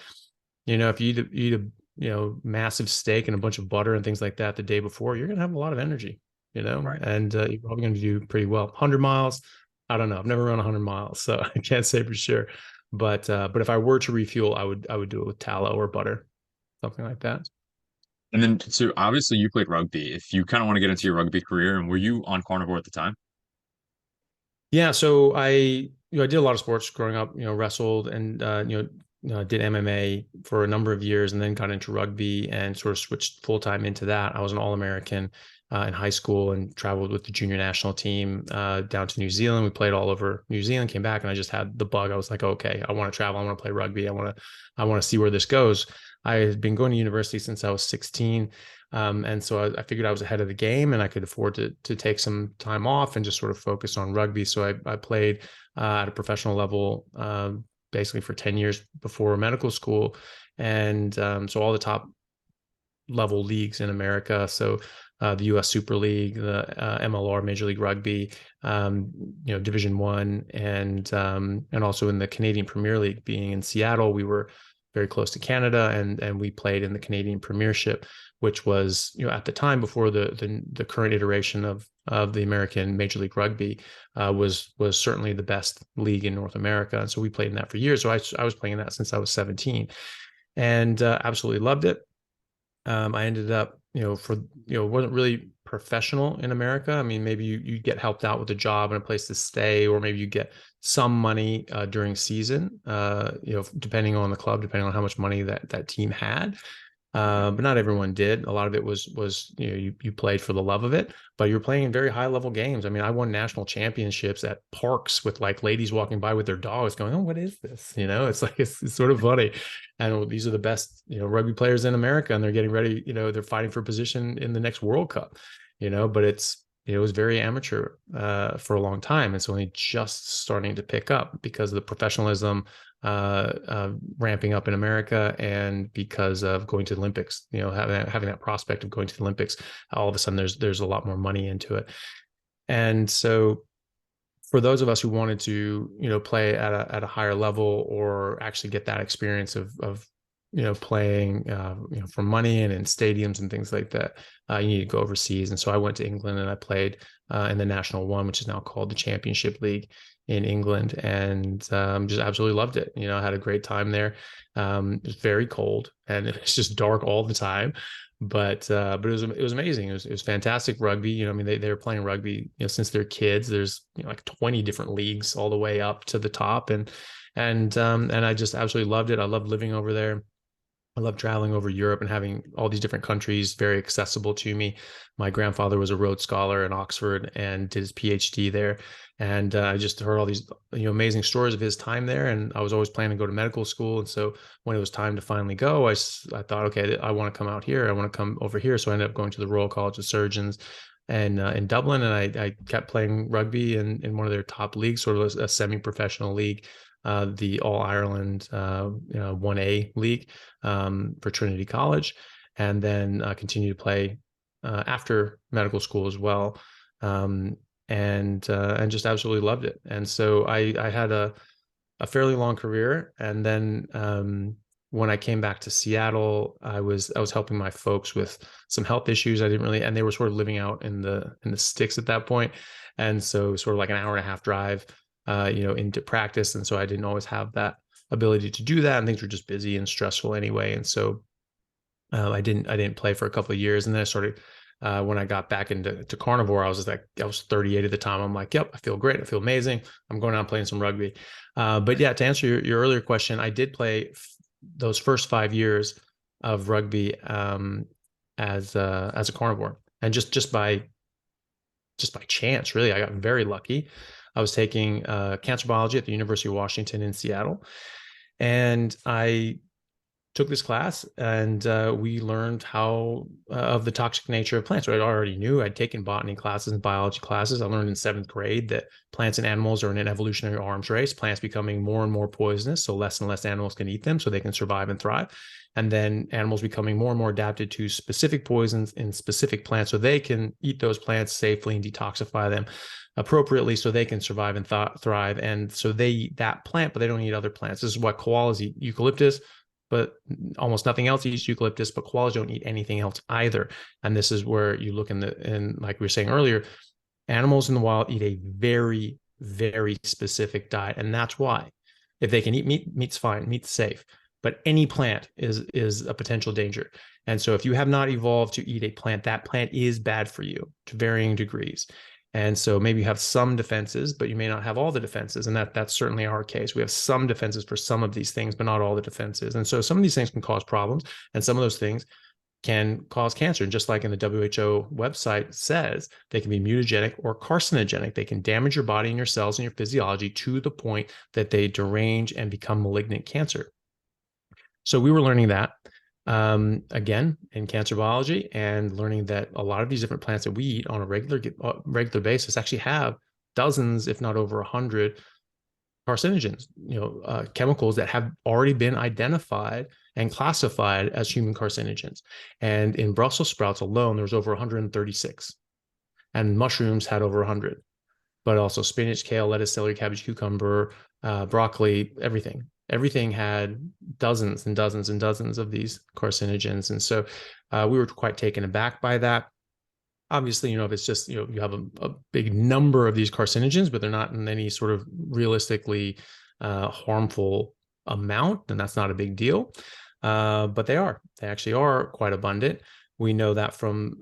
if you eat a massive steak and a bunch of butter and things like that the day before, you're going to have a lot of energy, Right. and you're probably going to do pretty well. 100 miles, I don't know. I've never run 100 miles, so I can't say for sure. But if I were to refuel, I would do it with tallow or butter, something like that. And then, so obviously you played rugby. If you kind of want to get into your rugby career, and were you on carnivore at the time? Yeah, so I did a lot of sports growing up. Wrestled and did MMA for a number of years, and then got into rugby and sort of switched full time into that. I was an All American in high school and traveled with the junior national team down to New Zealand. We played all over New Zealand, came back, and I just had the bug. I was like, okay, I want to travel. I want to play rugby. I want to see where this goes. I had been going to university since I was 16. And so I figured I was ahead of the game, and I could afford to take some time off and just sort of focus on rugby. So I played at a professional level basically for 10 years before medical school. And so all the top level leagues in America. So the U.S. Super League, the MLR, Major League Rugby, Division One, and also in the Canadian Premier League. Being in Seattle, we were very close to Canada, and we played in the Canadian Premiership, which was, at the time, before the current iteration of the American Major League Rugby, was certainly the best league in North America. And so we played in that for years. So I was playing that since I was 17, and absolutely loved it. I ended up, wasn't really professional in America. I mean, maybe you get helped out with a job and a place to stay, or maybe you get some money during season, depending on the club, depending on how much money that team had. But not everyone did. A lot of it was you played for the love of it, but you're playing in very high level games. I mean, I won national championships at parks with like ladies walking by with their dogs going, "Oh, what is this?" It's like it's sort of funny. And these are the best rugby players in America, and they're getting ready. They're fighting for position in the next World Cup. But it was very amateur for a long time. It's only just starting to pick up because of the professionalism ramping up in America, and because of going to the Olympics, having that prospect of going to the Olympics, all of a sudden there's a lot more money into it. And so for those of us who wanted to, play at a higher level, or actually get that experience of playing, for money and in stadiums and things like that, you need to go overseas. And so I went to England and I played in the National One, which is now called the Championship League in England, and just absolutely loved it. I had a great time there. It was very cold and it's just dark all the time, but it was amazing. It was fantastic rugby. I mean, they were playing rugby, since they're kids. There's like 20 different leagues all the way up to the top, and I just absolutely loved it. I loved living over there. I love traveling over Europe and having all these different countries very accessible to me. My grandfather was a Rhodes Scholar in Oxford and did his PhD there. And I just heard all these amazing stories of his time there. And I was always planning to go to medical school. And so when it was time to finally go, I thought, okay, I want to come out here. I want to come over here. So I ended up going to the Royal College of Surgeons and in Dublin. And I kept playing rugby in one of their top leagues, sort of a semi-professional league, the All Ireland 1A league for Trinity College, and then continue to play after medical school as well, and just absolutely loved it. And so I had a fairly long career, and then when I came back to Seattle, I was helping my folks with some health issues. I didn't really, and they were sort of living out in the sticks at that point, and so sort of like an hour and a half drive into practice. And so I didn't always have that ability to do that. And things were just busy and stressful anyway. And so I didn't play for a couple of years. And then I started, when I got back into carnivore, I was 38 at the time. I'm like, yep, I feel great. I feel amazing. I'm going out playing some rugby. But yeah, to answer your earlier question, I did play those first 5 years of rugby as a carnivore. And just by chance, really, I got very lucky. I was taking cancer biology at the University of Washington in Seattle, and I took this class, and we learned how of the toxic nature of plants. So I already knew. I'd taken botany classes and biology classes. I learned in 7th grade that plants and animals are in an evolutionary arms race. Plants becoming more and more poisonous, so less and less animals can eat them, so they can survive and thrive. And then animals becoming more and more adapted to specific poisons in specific plants, so they can eat those plants safely and detoxify them appropriately, so they can survive and thrive. And so they eat that plant, but they don't eat other plants. This is what koalas eat: eucalyptus, but almost nothing else eats eucalyptus. But koalas don't eat anything else either. And this is where you look in like we were saying earlier, animals in the wild eat a very, very specific diet, and that's why if they can eat meat, meat's fine, meat's safe. But any plant is a potential danger. And so if you have not evolved to eat a plant, that plant is bad for you to varying degrees. And so maybe you have some defenses, but you may not have all the defenses. And that's certainly our case. We have some defenses for some of these things, but not all the defenses. And so some of these things can cause problems, and some of those things can cause cancer. And just like in the WHO website says, they can be mutagenic or carcinogenic. They can damage your body and your cells and your physiology to the point that they derange and become malignant cancer. So we were learning that again in cancer biology, and learning that a lot of these different plants that we eat on a regular basis actually have dozens, if not over 100 carcinogens, chemicals that have already been identified and classified as human carcinogens. And in Brussels sprouts alone, there was over 136, and mushrooms had over 100, but also spinach, kale, lettuce, celery, cabbage, cucumber, broccoli, everything had dozens and dozens and dozens of these carcinogens. And so we were quite taken aback by that. Obviously, if it's just, you have a big number of these carcinogens, but they're not in any sort of realistically harmful amount, then that's not a big deal. But they actually are quite abundant. We know that from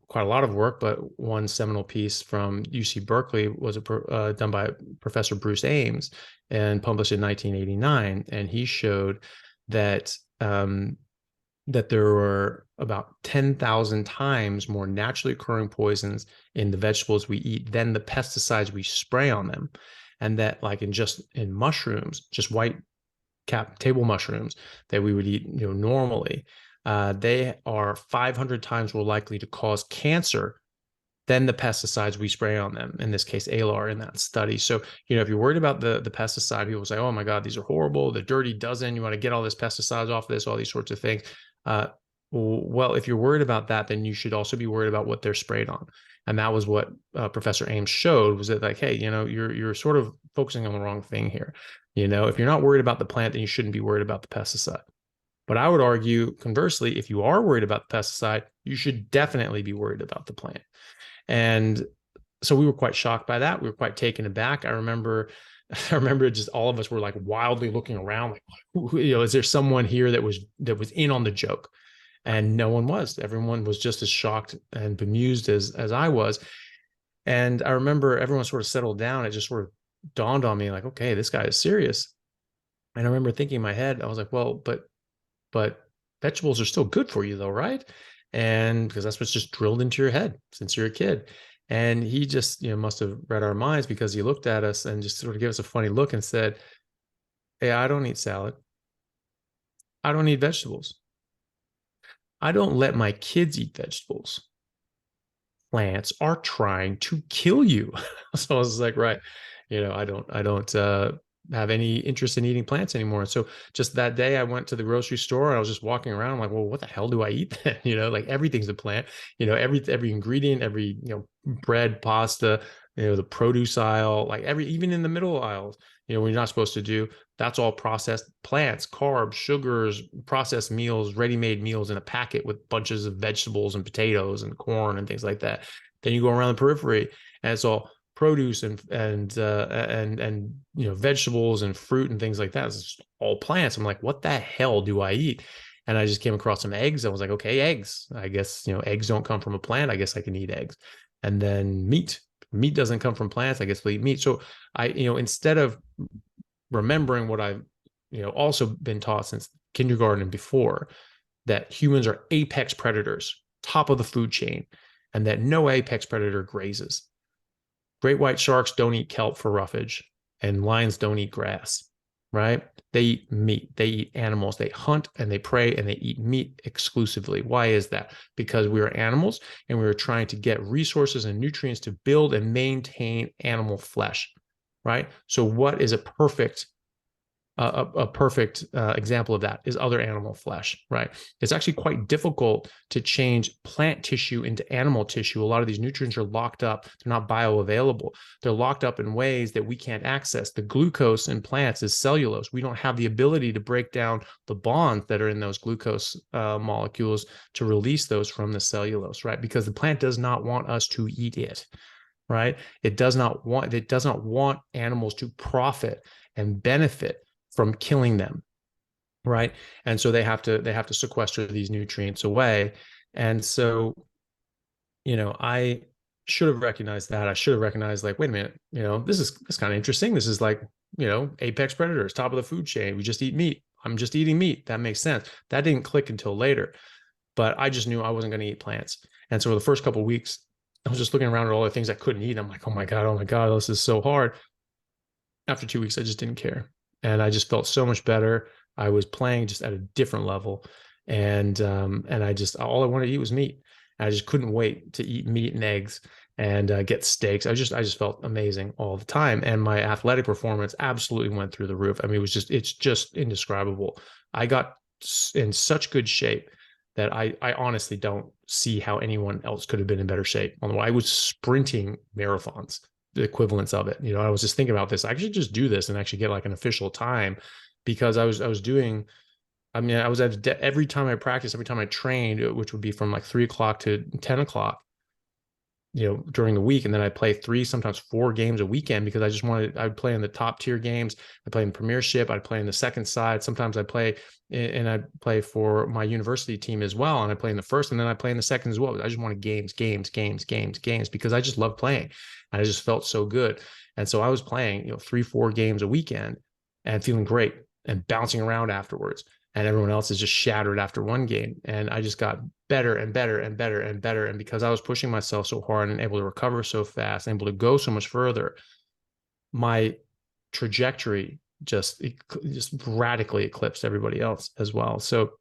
quite a lot of work, but one seminal piece from UC Berkeley was done by Professor Bruce Ames and published in 1989. And he showed that that there were about 10,000 times more naturally occurring poisons in the vegetables we eat than the pesticides we spray on them. And that, like in mushrooms, just white cap table mushrooms that we would eat, normally, they are 500 times more likely to cause cancer than the pesticides we spray on them, in this case, ALAR in that study. So, if you're worried about the pesticide, people say, oh my God, these are horrible, the dirty dozen, you want to get all this pesticides off this, all these sorts of things. Well, if you're worried about that, then you should also be worried about what they're sprayed on. And that was what Professor Ames showed, was that like, hey, you're sort of focusing on the wrong thing here. If you're not worried about the plant, then you shouldn't be worried about the pesticide. But I would argue, conversely, if you are worried about the pesticide, you should definitely be worried about the plant. And so we were quite shocked by that. We were quite taken aback. I remember just all of us were like wildly looking around, like, is there someone here that was in on the joke? And no one was. Everyone was just as shocked and bemused as I was. And I remember everyone sort of settled down. It just sort of dawned on me, like, okay, this guy is serious. And I remember thinking in my head, I was like, well, but vegetables are still good for you though, right? And because that's what's just drilled into your head since you're a kid. And he just, must have read our minds, because he looked at us and just sort of gave us a funny look and said, hey, I don't eat salad. I don't eat vegetables. I don't let my kids eat vegetables. Plants are trying to kill you. So I was like, right, I don't have any interest in eating plants anymore. And so just that day I went to the grocery store and I was just walking around. I'm like, well, what the hell do I eat then? Like everything's a plant, every ingredient, every, bread, pasta, the produce aisle, like even in the middle aisles, when you're not supposed to do, that's all processed plants, carbs, sugars, processed meals, ready-made meals in a packet with bunches of vegetables and potatoes and corn and things like that. Then you go around the periphery and it's all produce and vegetables and fruit and things like that. It's all plants. I'm like, what the hell do I eat? And I just came across some eggs. I was like, okay, eggs. I guess eggs don't come from a plant. I guess I can eat eggs. And then meat. Meat doesn't come from plants. I guess we'll eat meat. So instead of remembering what I've also been taught since kindergarten and before, that humans are apex predators, top of the food chain, and that no apex predator grazes. Great white sharks don't eat kelp for roughage, and lions don't eat grass, right? They eat meat. They eat animals. They hunt and they prey and they eat meat exclusively. Why is that? Because we are animals and we are trying to get resources and nutrients to build and maintain animal flesh, right? So what is a perfect example of that is other animal flesh, right? It's actually quite difficult to change plant tissue into animal tissue. A lot of these nutrients are locked up. They're not bioavailable. They're locked up in ways that we can't access. The glucose in plants is cellulose. We don't have the ability to break down the bonds that are in those glucose molecules to release those from the cellulose, right? Because the plant does not want us to eat it, right? It does not want animals to profit and benefit from killing them, right? And so they have to sequester these nutrients away. And so I should have recognized that. I should have recognized, like, wait a minute, this is kind of interesting. This is like, apex predators, top of the food chain. We just eat meat. I'm just eating meat. That makes sense. That didn't click until later, but I just knew I wasn't going to eat plants. And so the first couple of weeks I was just looking around at all the things I couldn't eat. I'm like, oh my god, this is so hard. After 2 weeks I just didn't care, and I just felt so much better. I was playing just at a different level, and I just, all I wanted to eat was meat. I just couldn't wait to eat meat and eggs and get steaks. I just felt amazing all the time, and my athletic performance absolutely went through the roof. I mean, it's just indescribable. I got in such good shape that I honestly don't see how anyone else could have been in better shape. Although I was sprinting marathons, the equivalents of it. I was just thinking about this. I should just do this and actually get like an official time, because I was doing, I mean, I was at every time I practiced, every time I trained, which would be from like 3 o'clock to 10 o'clock, during the week. And then I play 3, sometimes 4 games a weekend, because I would play in the top tier games. I play in premiership. I'd play in the second side. Sometimes I play and I play for my university team as well. And I play in the first, and then I play in the second as well. I just wanted games, because I just love playing. And I just felt so good. And so I was playing, 3, 4 games a weekend and feeling great and bouncing around afterwards. And everyone else is just shattered after one game. And I just got better and better and better and better. And because I was pushing myself so hard and able to recover so fast and able to go so much further, my trajectory just radically eclipsed everybody else as well. So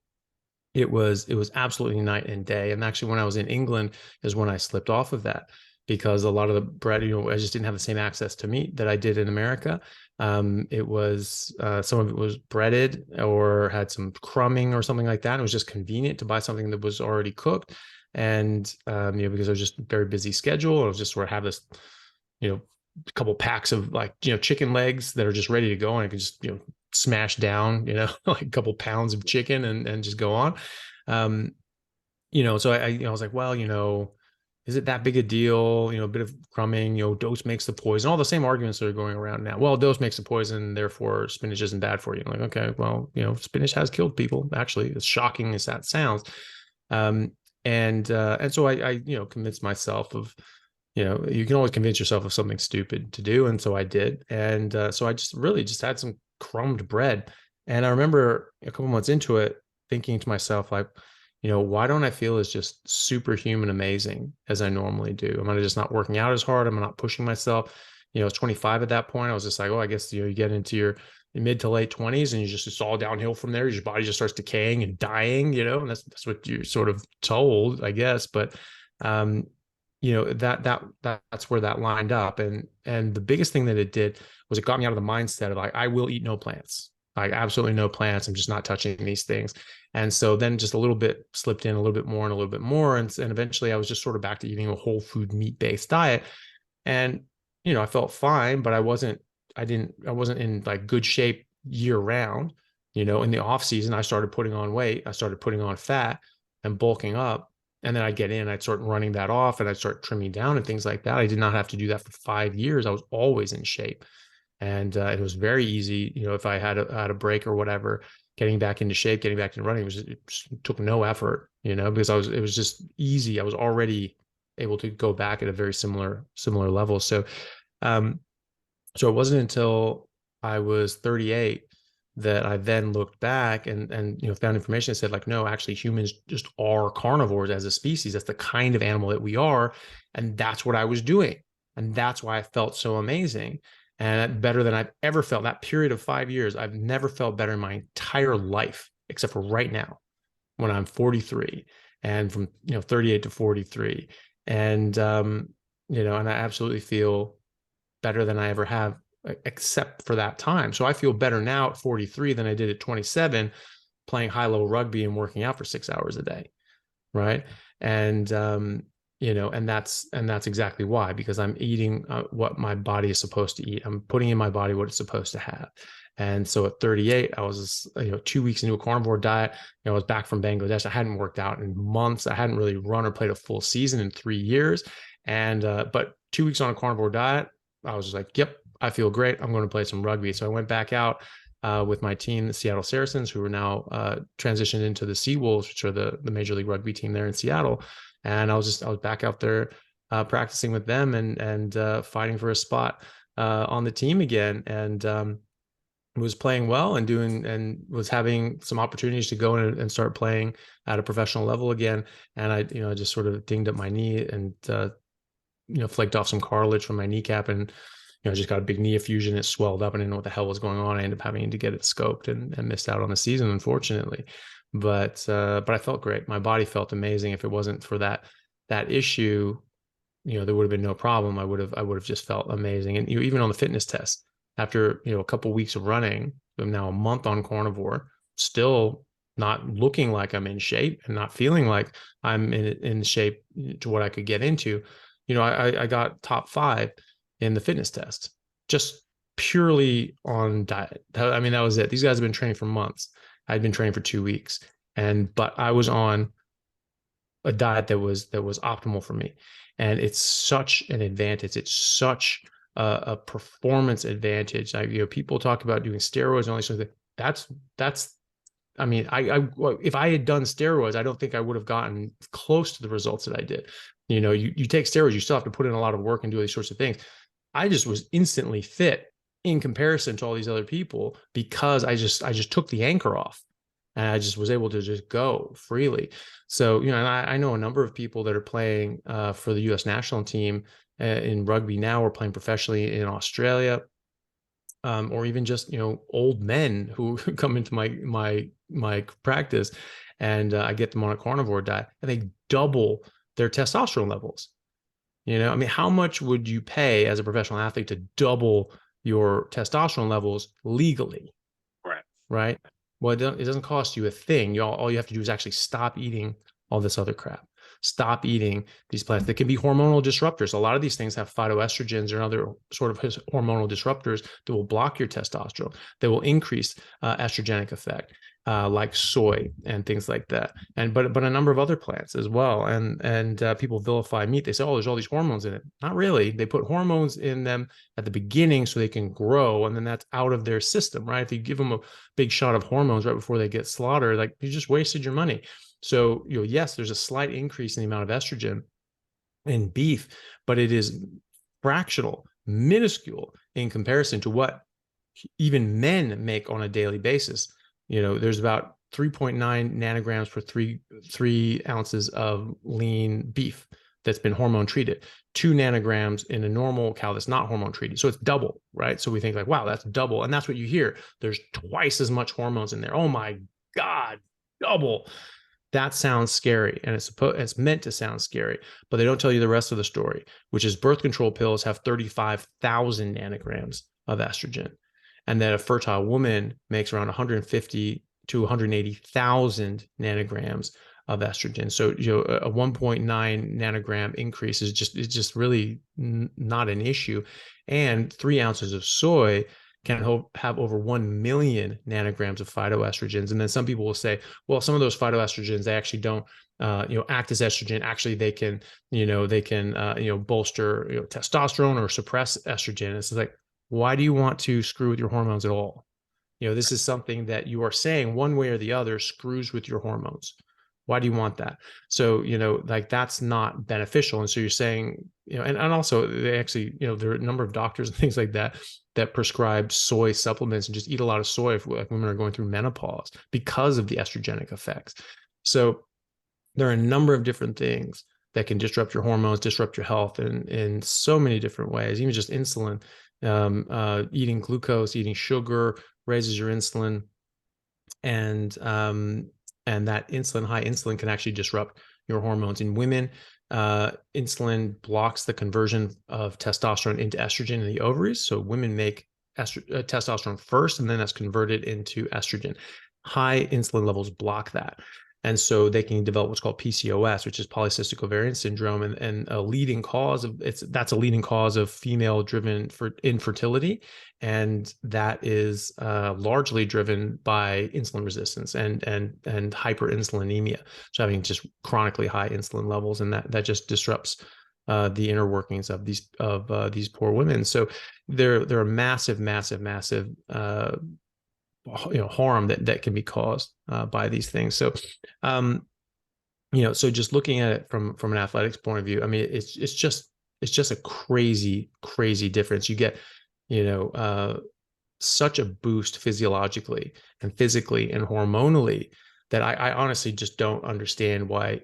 it was absolutely night and day. And actually, when I was in England is when I slipped off of that, because a lot of the bread, I just didn't have the same access to meat that I did in America. It was some of it was breaded or had some crumbing or something like that. It was just convenient to buy something that was already cooked. And because I was just very busy schedule, I was just sort of have this, a couple packs of, like, chicken legs that are just ready to go, and I could just smash down, like a couple pounds of chicken and just go on. Um, so I was like, well, is it that big a deal? A bit of crumbing, dose makes the poison, all the same arguments that are going around now. Well, dose makes the poison, therefore spinach isn't bad for you. I'm like, okay, well, spinach has killed people, actually, as shocking as that sounds. Um, and so I convinced myself of, you can always convince yourself of something stupid to do. And so I did. And so I just really just had some crumbed bread. And I remember a couple months into it, thinking to myself, like, why don't I feel as just superhuman amazing as I normally do? Am I just not working out as hard? Am I not pushing myself? I was 25 at that point. I was just like, oh, I guess, you get into your mid to late 20s and it's all downhill from there. Your body just starts decaying and dying, and that's what you're sort of told, I guess. But, that's where that lined up. And the biggest thing that it did was it got me out of the mindset of like, I will eat no plants, like absolutely no plants. I'm just not touching these things. And so then just a little bit slipped in a little bit more and a little bit more. And eventually I was just sort of back to eating a whole food meat based diet. And, I felt fine, but I wasn't in like good shape year round. In the off season, I started putting on weight, I started putting on fat and bulking up. And then I'd get in, I'd start running that off and I'd start trimming down and things like that. I did not have to do that for 5 years. I was always in shape. And it was very easy, if I had a break or whatever, getting back into shape, getting back into running, it just took no effort, because it was just easy. I was already able to go back at a very similar level. Um, so it wasn't until I was 38 that I then looked back and found information that said like, no, actually humans just are carnivores as a species. That's the kind of animal that we are. And that's what I was doing. And that's why I felt so amazing and better than I've ever felt. That period of 5 years, I've never felt better in my entire life, except for right now when I'm 43 and from, 38 to 43. And, and I absolutely feel better than I ever have, except for that time. So I feel better now at 43 than I did at 27, playing high-level rugby and working out for 6 hours a day. Right. And, and that's exactly why, because I'm eating what my body is supposed to eat. I'm putting in my body what it's supposed to have. And so at 38, I was, 2 weeks into a carnivore diet. I was back from Bangladesh. I hadn't worked out in months. I hadn't really run or played a full season in 3 years. And, but 2 weeks on a carnivore diet, I was just like, yep, I feel great. I'm going to play some rugby. So I went back out with my team, the Seattle Saracens, who are now transitioned into the Seawolves, which are the Major League Rugby team there in Seattle. And I was back out there practicing with them and fighting for a spot on the team again. And was playing well and was having some opportunities to go in and start playing at a professional level again. And I just sort of dinged up my knee and flaked off some cartilage from my kneecap and, just got a big knee effusion. It swelled up and I didn't know what the hell was going on. I ended up having to get it scoped and missed out on the season, unfortunately. But I felt great. My body felt amazing. If it wasn't for that issue, there would have been no problem. I would have just felt amazing. And even on the fitness test, after, a couple of weeks of running, I'm now a month on carnivore, still not looking like I'm in shape and not feeling like I'm in shape to what I could get into. I got top 5 in the fitness test, just purely on diet. I mean, that was it. These guys have been training for months. I'd been training for 2 weeks, but I was on a diet that was optimal for me, and it's such an advantage. It's such a performance advantage. People talk about doing steroids and all these things. That's. I mean, if I had done steroids, I don't think I would have gotten close to the results that I did. You take steroids, you still have to put in a lot of work and do these sorts of things. I just was instantly fit in comparison to all these other people because I just took the anchor off and I just was able to just go freely. So, and I know a number of people that are playing for the U.S. national team in rugby now, or playing professionally in Australia, or even just, old men who come into my practice, and I get them on a carnivore diet and they double their testosterone levels. I mean, how much would you pay as a professional athlete to double your testosterone levels legally? Right. Right. Well, it doesn't cost you a thing. All you have to do is actually stop eating all this other crap. stop eating these plants. They can be hormonal disruptors. A lot of these things have phytoestrogens or other sort of hormonal disruptors that will block your testosterone, that will increase estrogenic effect. Like soy and things like that, and but a number of other plants as well. And people vilify meat. They say, oh, there's all these hormones in it. Not really. They put hormones in them at the beginning so they can grow, and then that's out of their system, right? If you give them a big shot of hormones right before they get slaughtered, like you just wasted your money. So, yes, there's a slight increase in the amount of estrogen in beef, but it is fractional, minuscule in comparison to what even men make on a daily basis. There's about 3.9 nanograms per three ounces of lean beef that's been hormone treated, 2 nanograms in a normal cow that's not hormone treated. So it's double, right? So we think like, wow, that's double. And that's what you hear. There's twice as much hormones in there. Oh my God, double. That sounds scary, and it's meant to sound scary, but they don't tell you the rest of the story, which is birth control pills have 35,000 nanograms of estrogen, and that a fertile woman makes around 150 to 180,000 nanograms of estrogen. So a 1.9 nanogram increase is just really not an issue, and 3 ounces of soy can have over 1 million nanograms of phytoestrogens. And then some people will say, well, some of those phytoestrogens, they actually don't, act as estrogen. Actually, they can bolster, testosterone or suppress estrogen. It's like, why do you want to screw with your hormones at all? This is something that you are saying one way or the other screws with your hormones. Why do you want that? So, like that's not beneficial. And so you're saying, and also they actually, there are a number of doctors and things like that prescribe soy supplements and just eat a lot of soy if like women are going through menopause because of the estrogenic effects. So there are a number of different things that can disrupt your hormones, disrupt your health in so many different ways, even just insulin, eating glucose, eating sugar raises your insulin, and that high insulin can actually disrupt your hormones. In women, insulin blocks the conversion of testosterone into estrogen in the ovaries. So women make testosterone first, and then that's converted into estrogen. High insulin levels block that. And so they can develop what's called PCOS, which is polycystic ovarian syndrome, and a leading cause of female-driven infertility, and that is largely driven by insulin resistance and hyperinsulinemia, so having just chronically high insulin levels, and that just disrupts the inner workings of these poor women. So they're a massive harm that can be caused by these things. So so just looking at it from an athletics point of view, I mean, it's just a crazy difference. You get such a boost physiologically and physically and hormonally that I honestly just don't understand why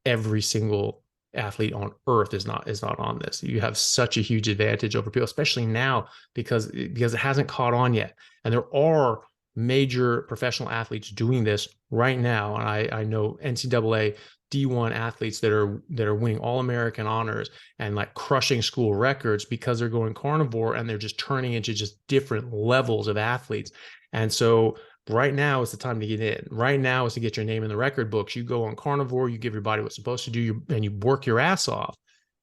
every single athlete on earth is not on this. You have such a huge advantage over people, especially now because it hasn't caught on yet, and there are major professional athletes doing this right now. And I know NCAA D1 athletes that are winning All-American honors and like crushing school records because they're going carnivore, and they're just turning into just different levels of athletes. And so right now is the time to get in. Right now is to get your name in the record books. You go on carnivore, you give your body what's supposed to do, and you work your ass off.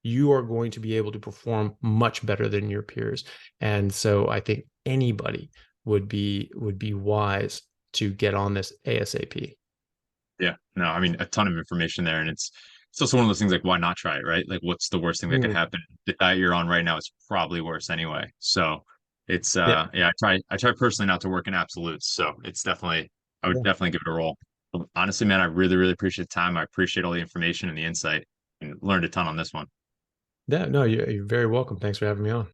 You are going to be able to perform much better than your peers. And so I think anybody would be wise to get on this ASAP. Yeah, no, I mean a ton of information there, and it's also one of those things like why not try it, right? Like what's the worst thing that could happen? The diet you're on right now is probably worse anyway. So it's Yeah. yeah, I try personally not to work in absolutes. So it's definitely I would Yeah. definitely give it a roll. But honestly, man, I really appreciate the time. I appreciate all the information and the insight and learned a ton on this one. Yeah. No, you're very welcome. Thanks for having me on.